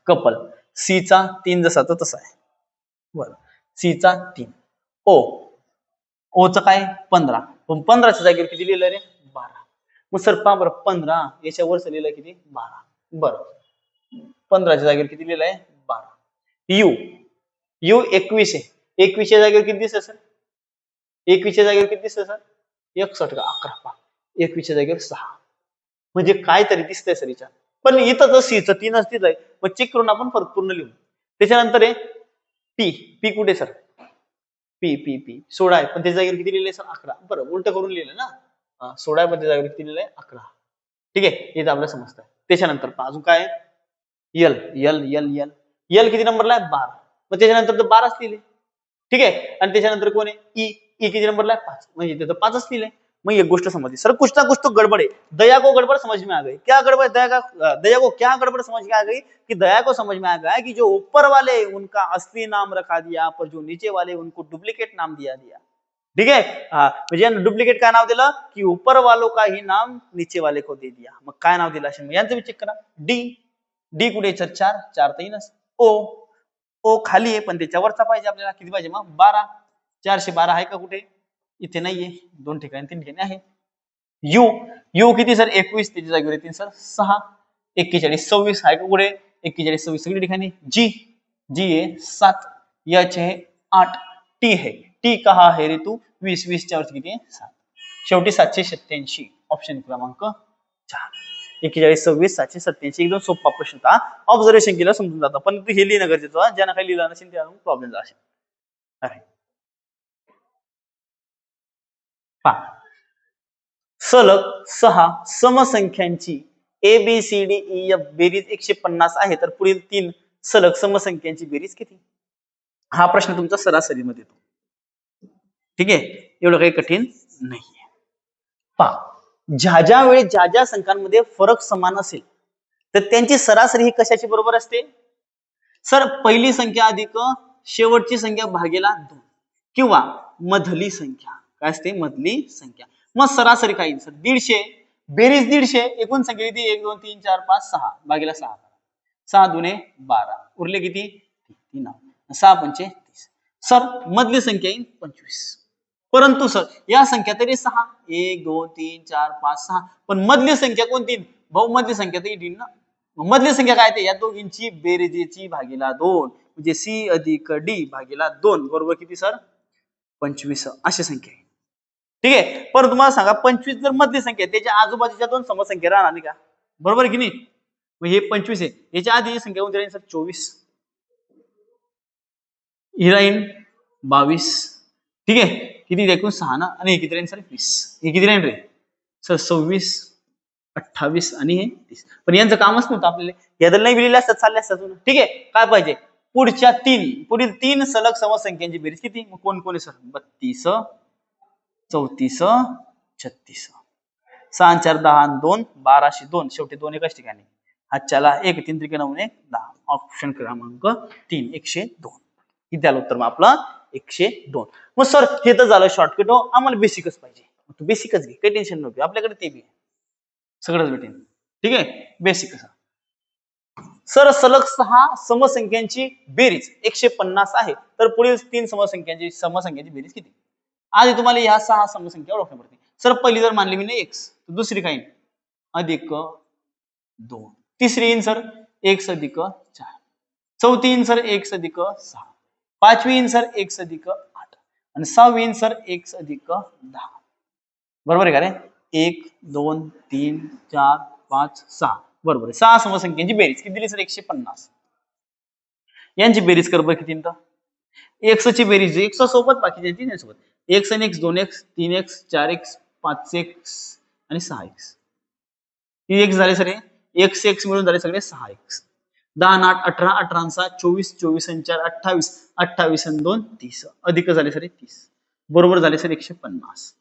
कपल सी चा 3 जसा तो तसा आहे बरं. सी चा 3 ओ ओ चा काय 15 पण 15च्या जागेवर किती लिहिलं रे 12. मग सर पहा बरं 15 याच्या वरच लिहिलं किती 12 बरं 15च्या जागेवर किती लिहिलंय 12. यू यू 21 आहे 21 च्या जागेवर किती दिसत सर 21 च्या जागेवर किती दिसत सर 61 का 11 पहा 21 च्या जागेवर 6 म्हणजे काय तरी दिसतंय सर याच्यात पण इथं तर सीचं 3च दिलंय मग चेक करून आपण परत पूर्ण लिहू. त्याच्यानंतर आहे पी पी कुठे सर पी पी पी 16 आहे पण त्याच्या जागेवर किती लिहिलंय सर 11. बरं उलट करून लिहिलं ना 16 आहे पण त्याच्या जागेवर किती लिहिलंय 11. ठीक आहे, हे तर आपल्याला समजतं. त्याच्यानंतर अजून काय L L L L L किती नंबरला आहे 12 मग त्याच्यानंतर तर 12च लिहिले. ठीक आहे, आणि त्याच्यानंतर कोण आहे ई ई किती नंबरला आहे 5 म्हणजे तिथं 5च लिहिले. मग एक गोष्ट समजली सर कुछ ना कुछ तो गड़बड़ है. दया को गड़बड़ समझ में आ गई. क्या गड़बड़ दया को क्या गड़बड़ समझ में आ गई कि दया को समझ में आ गया कि जो ऊपर वाले उनका असली नाम रखा दिया पर जो नीचे वाले उनको डुप्लीकेट नाम दिया दिया. ठीक है, म्हणजे डुप्लीकेट काय नाव दिलं की ऊपर वालों का ही नाम नीचे वाले को दे दिया. मग काय नाव दिलं असेल यांचं चेक करा. डी डी कुठे सर 4 4 तर येईनच. ओ ओ खाली आहे पण त्याच्यावरचा पाहिजे आपल्याला किती पाहिजे मग 12 412 आहे का कुठे इथे नाहीये 2 ठिकाणी 3 ठिकाणी आहे. यू यू किती सर 21 त्याच्या जागेवर येतील सर 6 41 26 आहे का कुठे 41 26 सगळी ठिकाणी. जी जी आहे 7 एच आहे 8 टी आहे टी कहा है रे तू 20 20 च्या वरती किती आहे 7 शेवटी 787 ऑप्शन क्रमांक 4. 41 26 787 एकदम सोपा प्रश्न होता. ऑब्झर्वेशन केलं समजून जातं पण तू हे लिहिणं गरजेचं ज्यांना काही लिहिलं नसेल त्या प्रॉब्लेम झाला असेल. अरे सलग 6 समसंख्यांची ABCDEF बेरीज 150 आहे तर पुढील 3 सलग समसंख्यांची बेरीज किती. हा प्रश्न तुमचा सरासरीमध्ये येतो. ठीक आहे, एवढं काही कठीण नाहीये. ज्या ज्या वेळी ज्या ज्या संख्यांमध्ये फरक समान असेल तर त्यांची सरासरी ही कशाची बरोबर असते? सर पहिली संख्या अधिक शेवटची संख्या भागेला 2 किंवा मधली संख्या काय असते? मधली संख्या. मग सरासरी काय येईल सर? 150 बेरीज 150 एकूण संख्या किती? 1 2 3 4 5 6 भागेला 6 6 दुने 12 उरले किती? 3 6 पंचे 30. सर मधली संख्या येईल 25. परंतु सर या संख्या तरी 6 1 2 3 4 5 6 पण मधली संख्या कोणती? भाऊ मधली संख्या तर येईल ना. मधली संख्या काय ते? या दोघींची बेरीजची भागीला 2 म्हणजे सी अधिक डी भागीला 2 बरोबर किती सर? 25 अशी संख्या आहे. ठीक आहे. परंतु तुम्हाला सांगा 25 जर मधली संख्या त्याच्या आजूबाजूच्या दोन समसंख्या राहणार नाही का? बरोबर आहे की नाही? मग हे 25 आहे. याच्या आधी संख्या कोणती राहील सर? 24 ही राहील 22. ठीक आहे. किती एकूण 6 ना आणि हे किती राहील सर? 20. हे किती राहील रे सर? 26 28 आणि हे 30. पण यांचं कामच नव्हतं आपल्याला. यादल नाही दिलेले असतात चालले असतात. ठीक आहे. काय पाहिजे? पुढील तीन सलग समसंख्यांची बेरीज किती? मग कोण कोण आहे सर? 32 34 36 6 4 10 2 12 2 शेवटी 2 एकाच ठिकाणी. हातच्याला 1 3 त्रिक 9 1 10. ऑप्शन क्रमांक 3 102. किती आलं उत्तर? मग आपलं 102. मग सर हे तर झालं शॉर्टकट. हो आम्हाला बेसिकच पाहिजे. तू बेसिकच घे, काही टेन्शन नको. आपल्याकडे ते बी सगळंच भेटेल. ठीक आहे. बेसिक सर सलग 6 समसंख्यांची बेरीज 150 आहे तर पुढील 3 समसंख्यांची बेरीज किती? आधी तुम्हाला ह्या 6 समसंख्या ओळखण्या पडतील. सर पहिली जर मानली मी ना x तर दुसरी काय अधिक 2. तिसरी येईन सर x अधिक 4. चौथी येईन सर x अधिक 6. पाचवी येईन सर x अधिक 8 आणि सहावी येईन सर x अधिक 10. बरोबर आहे का रे? 1 2 3 4 5 6 बरोबर आहे. 6 समसंख्यांची बेरीज किती दिली सर? 150. यांची बेरीज कर बरं किती? x ची बेरीज x सोबत बाकीच्यांची नाही सोबत. x आणि x 2x 3x 4x 5x आणि 6x. ही x झाले सर x x मिळून झाले सगळे 6x. 10 8 18 18 6 24 24 आणि 4 28 28 आणि 2 30 अधिक झाले सर 30 बरोबर झाले सर 150.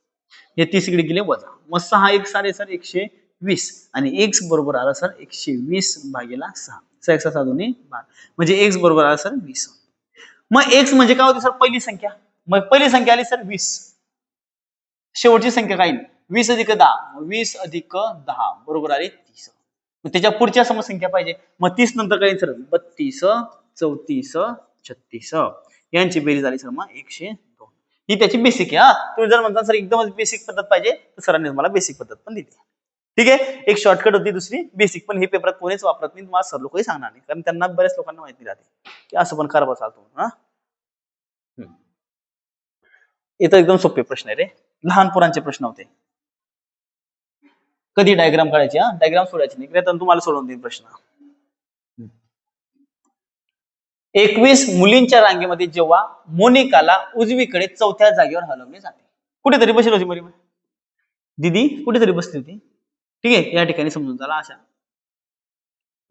हे 30 इकडे गेले वजा. मग 6x आले सर 120 आणि x बरोबर आला सर 120 भागीला 6. 6 6 12 म्हणजे x बरोबर आला सर 20. मग x म्हणजे काय होती सर? पहिली संख्या. मग पहिली संख्या आली सर 20. शेवटची संख्या काय? 20 अधिक 10 20 अधिक 10 बरोबर आले 30. मग त्याच्या पुढच्या समसंख्या पाहिजे. मग 30 नंतर काय सर? 32 34 36 यांची बेरीज झाली सर मग 102. ही त्याची बेसिक आहे. तुम्ही जर म्हणता सर एकदमच बेसिक पद्धत पाहिजे तर सरांनी मला बेसिक पद्धत पण दिली. ठीक आहे. एक शॉर्टकट होती, दुसरी बेसिक. पण हे पेपरात कोणीच वापरत नाही. तुम्हाला सर लोकही सांगणार नाही कारण त्यांना बऱ्याच लोकांना माहिती राहते की असं पण करा चालतो. इथं एकदम सोपे प्रश्न आहे रे. लहान पोरांचे प्रश्न होते. कधी डायग्राम काढायची? डायग्राम सोडायची नाही. तर तुम्हाला सोडवून देईन प्रश्न. 21 मुलींच्या रांगेमध्ये जेव्हा मोनिकाला उजवीकडे चौथ्या जागेवर हलवले जाते. कुठेतरी बसली होती मरी दिदी, कुठेतरी बसली होती. ठीक आहे. या ठिकाणी समजून झाला अशा.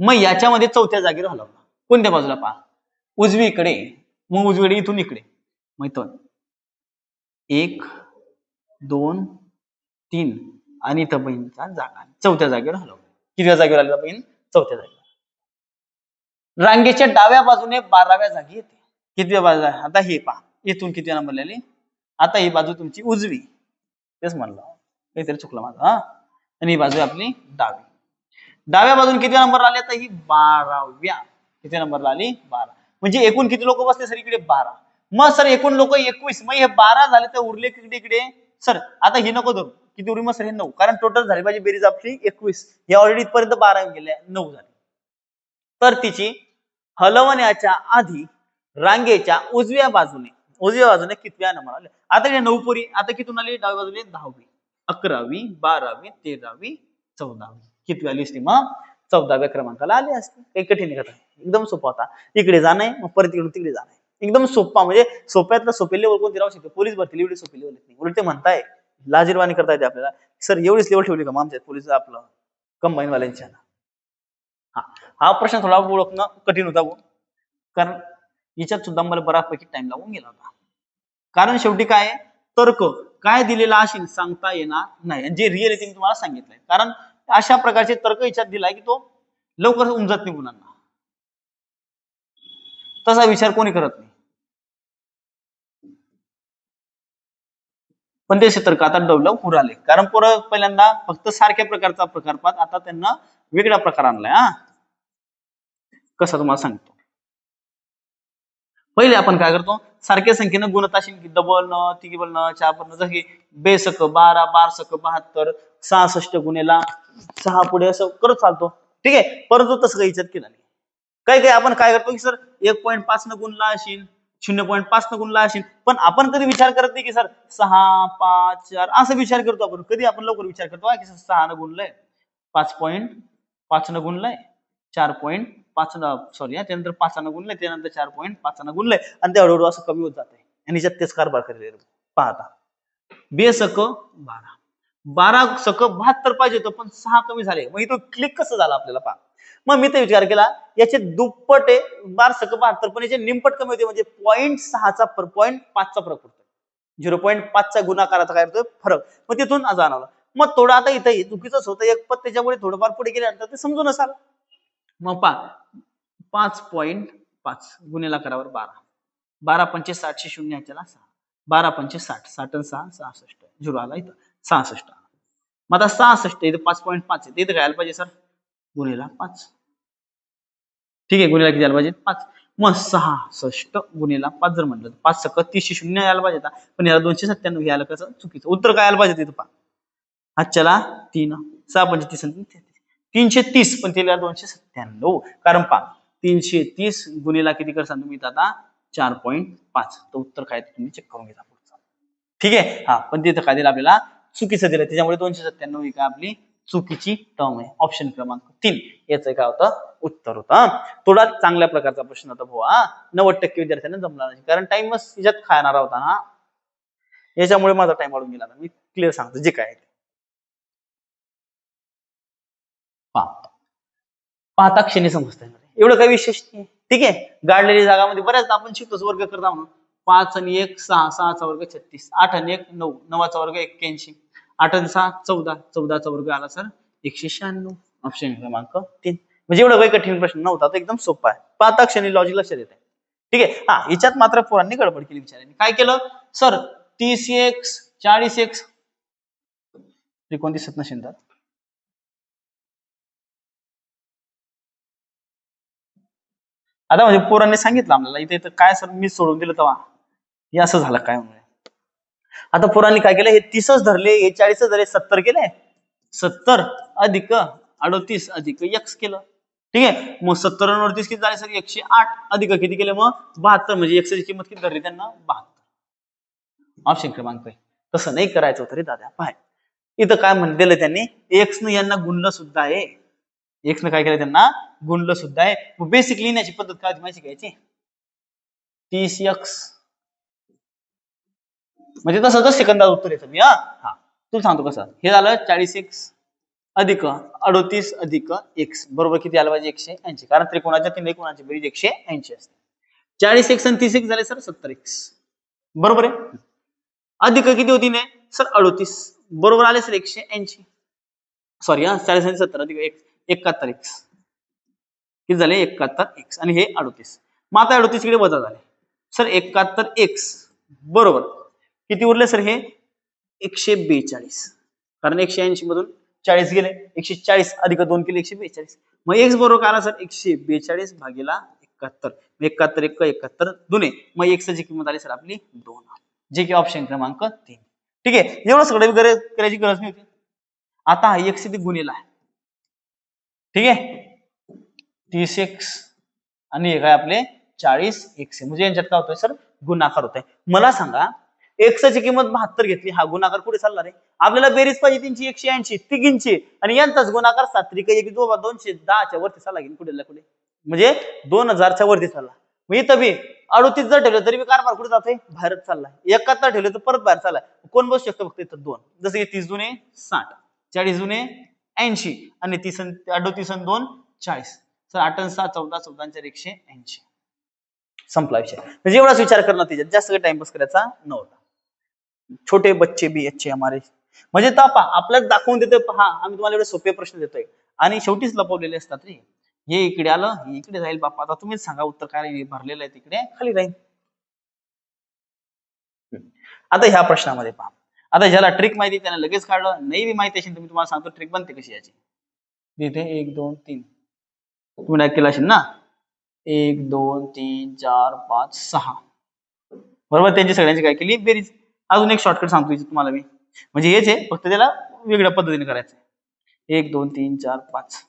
मग याच्यामध्ये चौथ्या जागेवर हलवला. कोणत्या बाजूला? पहा उजवीकडे. मग उजवीकडे इथून इकडे. मग इथून 1 2 3 आणि इथं बहीणचा जागा चौथ्या जागेवर हलवला. कितव्या जागेवर आली बहीण? चौथ्या जागेवर. रांगेच्या डाव्या बाजूने 12व्या जागी येते. कितव्या बाजूला? आता हे पहा इथून किती नंबर लिहिली. आता ही बाजू तुमची उजवी. तेच म्हणलं काहीतरी चुकलं माझं. आणि ही बाजू आपली डावी. डाव्या बाजूने किती नंबर आले? आता ही 12व्या. किती नंबरला आली? 12. म्हणजे एकूण किती लोक बसले सर? इकडे 12. मग सर एकूण लोक 21. मग हे 12 झाले तर उरले किती इकडे सर? आता ही नको धरू. किती उरली मग सर? हे 9. कारण टोटल झाली पाहिजे बेरीज आपली 21. हे ऑलरेडी इथपर्यंत 12 गेले 9 झाले. तर तिची हलवण्याच्या आधी रांगेच्या उजव्या बाजूने कितव्या नंबर आले? आता हे 9 पोरी. आता कितून आली? डाव्या बाजूने 10वी 11वी 12वी 13वी 14वी. कितव्या लिस्ट? मग 14व्या क्रमांकाला आले असते. काही कठीण आहे? एकदम सोपा होता. इकडे जाणं मग परत इकडून तिकडे जाणं. एकदम सोपा. म्हणजे सोप्यातलं सोपे लेवल कोणती राहू शकते? पोलीस भरती एवढी सोपी लेवल नाही. उलट ते म्हणताय लाजीरवाणी करता येते आपल्याला. सर एवढीच लेवल ठेवली का मग आमच्या पोलीस आपलं कंबाईन वाल्यांच्या? हा प्रश्न थोडा ओळखणं कठीण होता कारण याच्यात सुद्धा मला बऱ्यापैकी टाइम लागून गेला होता. कारण शेवटी काय तर्क काय दिलेला असेल सांगता येणार नाही, जे रिअलिटी मी तुम्हाला सांगितलंय. कारण अशा प्रकारचे तर्क विचार दिलाय की तो लवकर उमजत नाही मुलांना, तसा विचार कोणी करत नाही. पण ते तर्क आता डेव्हलप होऊ आले, कारण पोरं पहिल्यांदा फक्त सारख्या प्रकारचा प्रकार पाहत, आता त्यांना वेगळा प्रकार आणलाय. कसा तुम्हाला सांगतो. पहिले आपण काय करतो, सारख्या संख्येनं गुणत असेल की डबल न, तिघिबल न, चारबल न, जसं की बेसक 12, बारसक 72, 66 गुणेला 6 पुढे असं करत चालतो. ठीक आहे, परंतु तसं काही इच्छा केलं नाही. काही आपण काय करतो की सर 1.5 न गुणला असेल, 0.5 न गुणला असेल, पण आपण कधी विचार करत नाही की सर 6, 5, 4 असं विचार करतो आपण. कधी आपण लवकर विचार करतो की सर 6 न गुणलंय, 5.5 न गुणलंय, 4.5 न, सॉरी त्यानंतर 5 न गुणलंय, त्यानंतर 4.5 न गुणलंय, आणि ते हळूहळू असं कमी होत जाते. आणि याच्यात तेच कारभार केलेले पाहता. बेसक 12, 12 सक 72 पाहिजे होतं, पण 6 कमी झाले. मग इथं क्लिक कसं झालं आपल्याला पहा. मग मी ते विचार केला, याचे दुप्पट आहे 12 सक 72, पण याचे निमपट कमी होते, म्हणजे 0.6चा 0.5चा फरक पडतो. 0.5चा गुणाकाराचा काय होतो फरक. मग तिथून जाणवलं. मग थोडं आता इथं चुकीचंच होतं एक पद, त्याच्यामुळे थोडंफार पुढे गेल्यानंतर ते समजून असाल. मग पहा 5.5 गुणिला करावर 12, 12 पंचे 60, 0 याच्याला 6, 12 पंचे 60, 60 आणि 6 66, 0 आला इथं 66. मग आता 66 इथं 5.5 आहे, इथं काय आलं पाहिजे सर गुणिला 5. ठीक आहे, गुणिला किती आलं पाहिजे 5. मग 66 गुणिला 5 जर म्हटलं 5 सक 30, 0 यायला पाहिजे, पण याला 297 हे आलं कसं चुकीचं. उत्तर काय आलं पाहिजे तिथं पहा. आजच्याला 3, 6 पंचे 30, 330, पण त्याला 297. कारण पहा 330 गुणिला किती करसान तुम्ही आता 4.5. तर उत्तर काय तुम्ही चेक करून घ्या पुढचं. ठीक आहे, पण तिथं काय दिलं आपल्याला चुकीचं दिलं, त्याच्यामुळे 297 ही काय आपली चुकीची टर्म आहे. ऑप्शन क्रमांक 3 याचं काय होतं उत्तर होतं. थोडा चांगल्या प्रकारचा प्रश्न होता भाऊ. 90% विद्यार्थ्यांना जमला नाही, कारण टाइमच याच्यात खाणारा होता. याच्यामुळे माझा टाइम वाढून गेला. मी क्लिअर सांगतो जे काय पाहता क्षणी समजतंय, एवढं काही विशेष नाही. ठीक आहे, गाडलेली जागामध्ये बऱ्याच आपण शिकतोच वर्ग करता म्हणून. 5 आणि 1 6, 6चा वर्ग 36, 8 आणि 1 9, 9चा वर्ग 81, 8 आणि 6 14, 14चा वर्ग आला सर 196. ऑप्शन क्रमांक 3. म्हणजे एवढं काही कठीण प्रश्न नव्हता, तो एकदम सोपा आहे. पाहता क्षणी लॉजिक लक्षात येत आहे. ठीक आहे, याच्यात मात्र पोरांनी गडबड केली विचारांनी. काय केलं सर 30x 40x त्रिकोण दिसत नसेल तर आता म्हणजे पोरांनी सांगितलं आपल्याला इथे काय सर मी सोडून दिलं तेव्हा हे असं झालं काय म्हणून. आता पोरांनी काय केलं, हे 30च धरले, हे 40च धरले, 70 केले, 70 अधिक 38 अधिक x केलं. ठीक आहे, मग 70 आणि 38 किती झाले सर 108 अधिक किती केले मग 72, म्हणजे x ची किंमत किती धरली त्यांना 72. ऑप्शन क्रमांक आहे. तसं नाही करायचं होतं रे दादा. पाय इथं काय म्हणून दिलं त्यांनी, x न यांना गुणलं सुद्धा आहे, x न काय केलं त्यांना गुणलं सुद्धा आहे. मग बेसिक लिहिण्याची पद्धत काय माहिती घ्यायची, 30x म्हणजे तसं सेकंदात उत्तर येतं मी. तुला सांगतो कसं. हे झालं 40x अधिक 38 अधिक x बरोबर किती आलं पाहिजे 180, कारण त्रिकोणाच्या तीन कोणाची बेरीज 180 असते. 40x आणि 30x झाले सर 70x बरोबर आहे. अधिक किती होती ने सर 38 बरोबर आले सर 180. सॉरी 40 आणि 70 अधिक 71x किती झाले 71x आणि हे 38. मग आता 38 कडे वजा झाले सर 71x बरोबर किती उरले सर हे 142, कारण 180 मधून 40 गेले, 140 अधिक 2 केले 142. मग x बरोबर काय आला सर 142 भागीला 71. 71 1 71 दुने, मग x ची किंमत आली सर आपली 2, जे की ऑप्शन क्रमांक 3. ठीक आहे, एवढं सगळं करायची गरज नाही होती. आता हा x किती गुणिला आहे. ठीक आहे, 30x आणि हे काय आपले 40x, म्हणजे यांच्यात काय होतोय सर गुणाकार होतोय. मला सांगा x ची किंमत 72 घेतली, हा गुणाकार कुठे चालला रे. आपल्याला बेरीज पाहिजे त्यांची 180 तिघींची, आणि यांचाच गुणाकार 7 त्रिक 1 210च्या वरती चालला की कुठे म्हणजे 2000च्या वरती चालला. मग इथं बी 38 जर ठेवलं तरी मी कारभार कुठे जातोय बाहेरच चाललाय. 71 ठेवलं तर परत बाहेर चाललाय. कोण बसू शकतो फक्त इथं 2, जसं की 30 दुने 60, 40 दुने 80 आणि 38 आणि 2 40. सर 8 आणि 6 14, 14 180. संपला विषय. म्हणजे एवढाच विचार करणं, त्याच्यात जास्त काही टाइमपास करायचा नव्हता. छोटे बच्चे भी अच्छे हमारे. म्हणजे आपल्याला दाखवून देतोय, पहा आम्ही तुम्हाला एवढे सोपे प्रश्न देतोय आणि शेवटीच लपवलेले असतात रे. हे इकडे आलं, हे इकडे जाईल बाप्पा. आता तुम्हीच सांगा उत्तर काय राहील. भरलेलं आहे तिकडे खाली राहील. आता ह्या प्रश्नामध्ये पहा. आता ज्याला ट्रिक माहिती त्याने लगेच काढलं, नाही बी माहिती असेल तुम्ही तुम्हाला सांगतो ट्रिक बनते कशी याची. इथे 1 2 3 तुम्ही डायरेक्ट केला असेल ना. 1 2 3 4 5 6 बरोबर. त्यांची सगळ्यांची काय केली बेरीज. अजून एक शॉर्टकट सांगतो तुम्हाला मी, म्हणजे हेच आहे फक्त त्याला वेगळ्या पद्धतीने करायचं. 1 2 3 4 5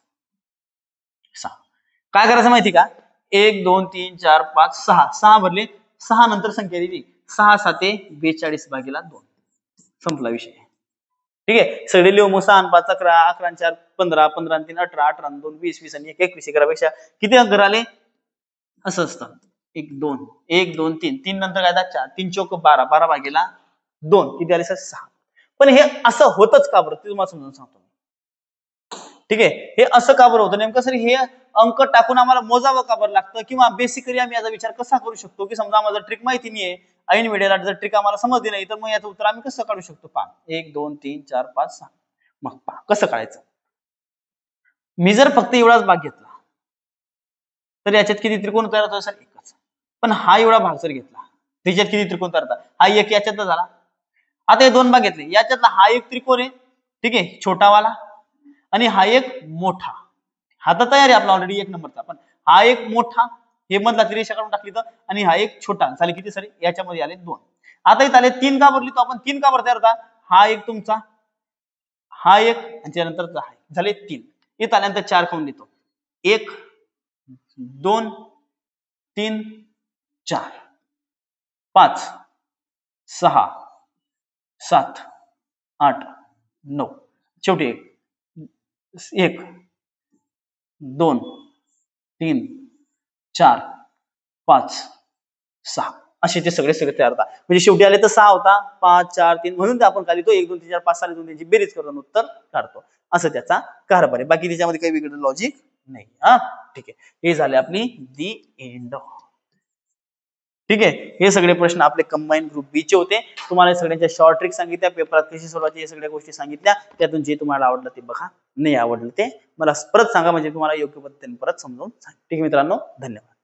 6 काय करायचं माहिती का. 1 2 3 4 5 6 6 भरले. 6 नंतर संख्या दिली. 6 7 42 भागीला 2. संपला विषय. ठीक आहे. सगळे लिहू मग 6 5 11 11 4 15 15 3 18 18 2 20 20 आणि 1 21 11पेक्षा किती अंक आले असं असतं. 1 2 1 2 3 3 नंतर काय 4 3 चौक 12 12 भागीला 2 किती आले सर 6. पण हे असं होतच का बरं ते तुम्हाला समजून सांगतो. ठीक आहे. हे असं का बरं होतं नेमकं सर. हे अंक टाकून आम्हाला मोजावं का बरं लागतं, किंवा बेसिकली आम्ही याचा विचार कसा करू शकतो की समजा आम्हाला ट्रिक माहिती नाहीये, ऐन वेळेला जर ट्रिक आम्हाला समजली नाही तर मग याचं उत्तर आम्ही कसं काढू शकतो. पहा 1 2 3 4 5 6 मग पहा कसं काढायचं. मी जर फक्त एवढाच भाग घेतला तर याच्यात किती त्रिकोण तयार होतो सर एकच. पण हा एवढा भाग जर घेतला त्याच्यात किती त्रिकोण तयार होतात. हा एक याच्यात झाला. आता हे 2 भाग घेतले याच्यातला हा एक त्रिकोण आहे. ठीक आहे छोटावाला, आणि हा एक मोठा. हा तर तयार आहे आपला ऑलरेडी 1 नंबरचा. पण हा एक मोठा, हे मधला रेषा काढून टाकली तर, आणि हा एक छोटा झाले किती सर याच्यामध्ये आले 2. आता इथे आले 3 का भरली तो आपण 3 का भर तयार होता. हा एक तुमचा, हा एक, आणि त्यानंतर झाले 3. इथं आल्यानंतर 4 खाऊन देतो. 1 2 3 4 5 6 7 8 9 शेवटी 1 2 3 4 5 6 असे ते सगळे तयार होता. म्हणजे शेवटी आले तर 6 होता. 5 4 3 म्हणून आपण काय लिहितो 1 2 3 4 5 6 लिहून त्यांची बेरीज करून उत्तर काढतो. असं त्याचा कारभार आहे. बाकी त्याच्यामध्ये काही वेगळं लॉजिक नाही. हा ठीक आहे. हे झाले आपली दी एंड. ठीक आहे. हे सगळे प्रश्न आपले कंबाईन ग्रुप बी चे होते. तुम्हाला सगळ्यांच्या शॉर्ट ट्रिक सांगितल्या, पेपरात कशी सोडवायची हे सगळ्या गोष्टी सांगितल्या. त्यातून जे तुम्हाला आवडलं ते बघा, नाही आवडलं ते मला परत सांगा, म्हणजे तुम्हाला योग्य पद्धतीने परत समजावून सांग. ठीक आहे मित्रांनो, धन्यवाद.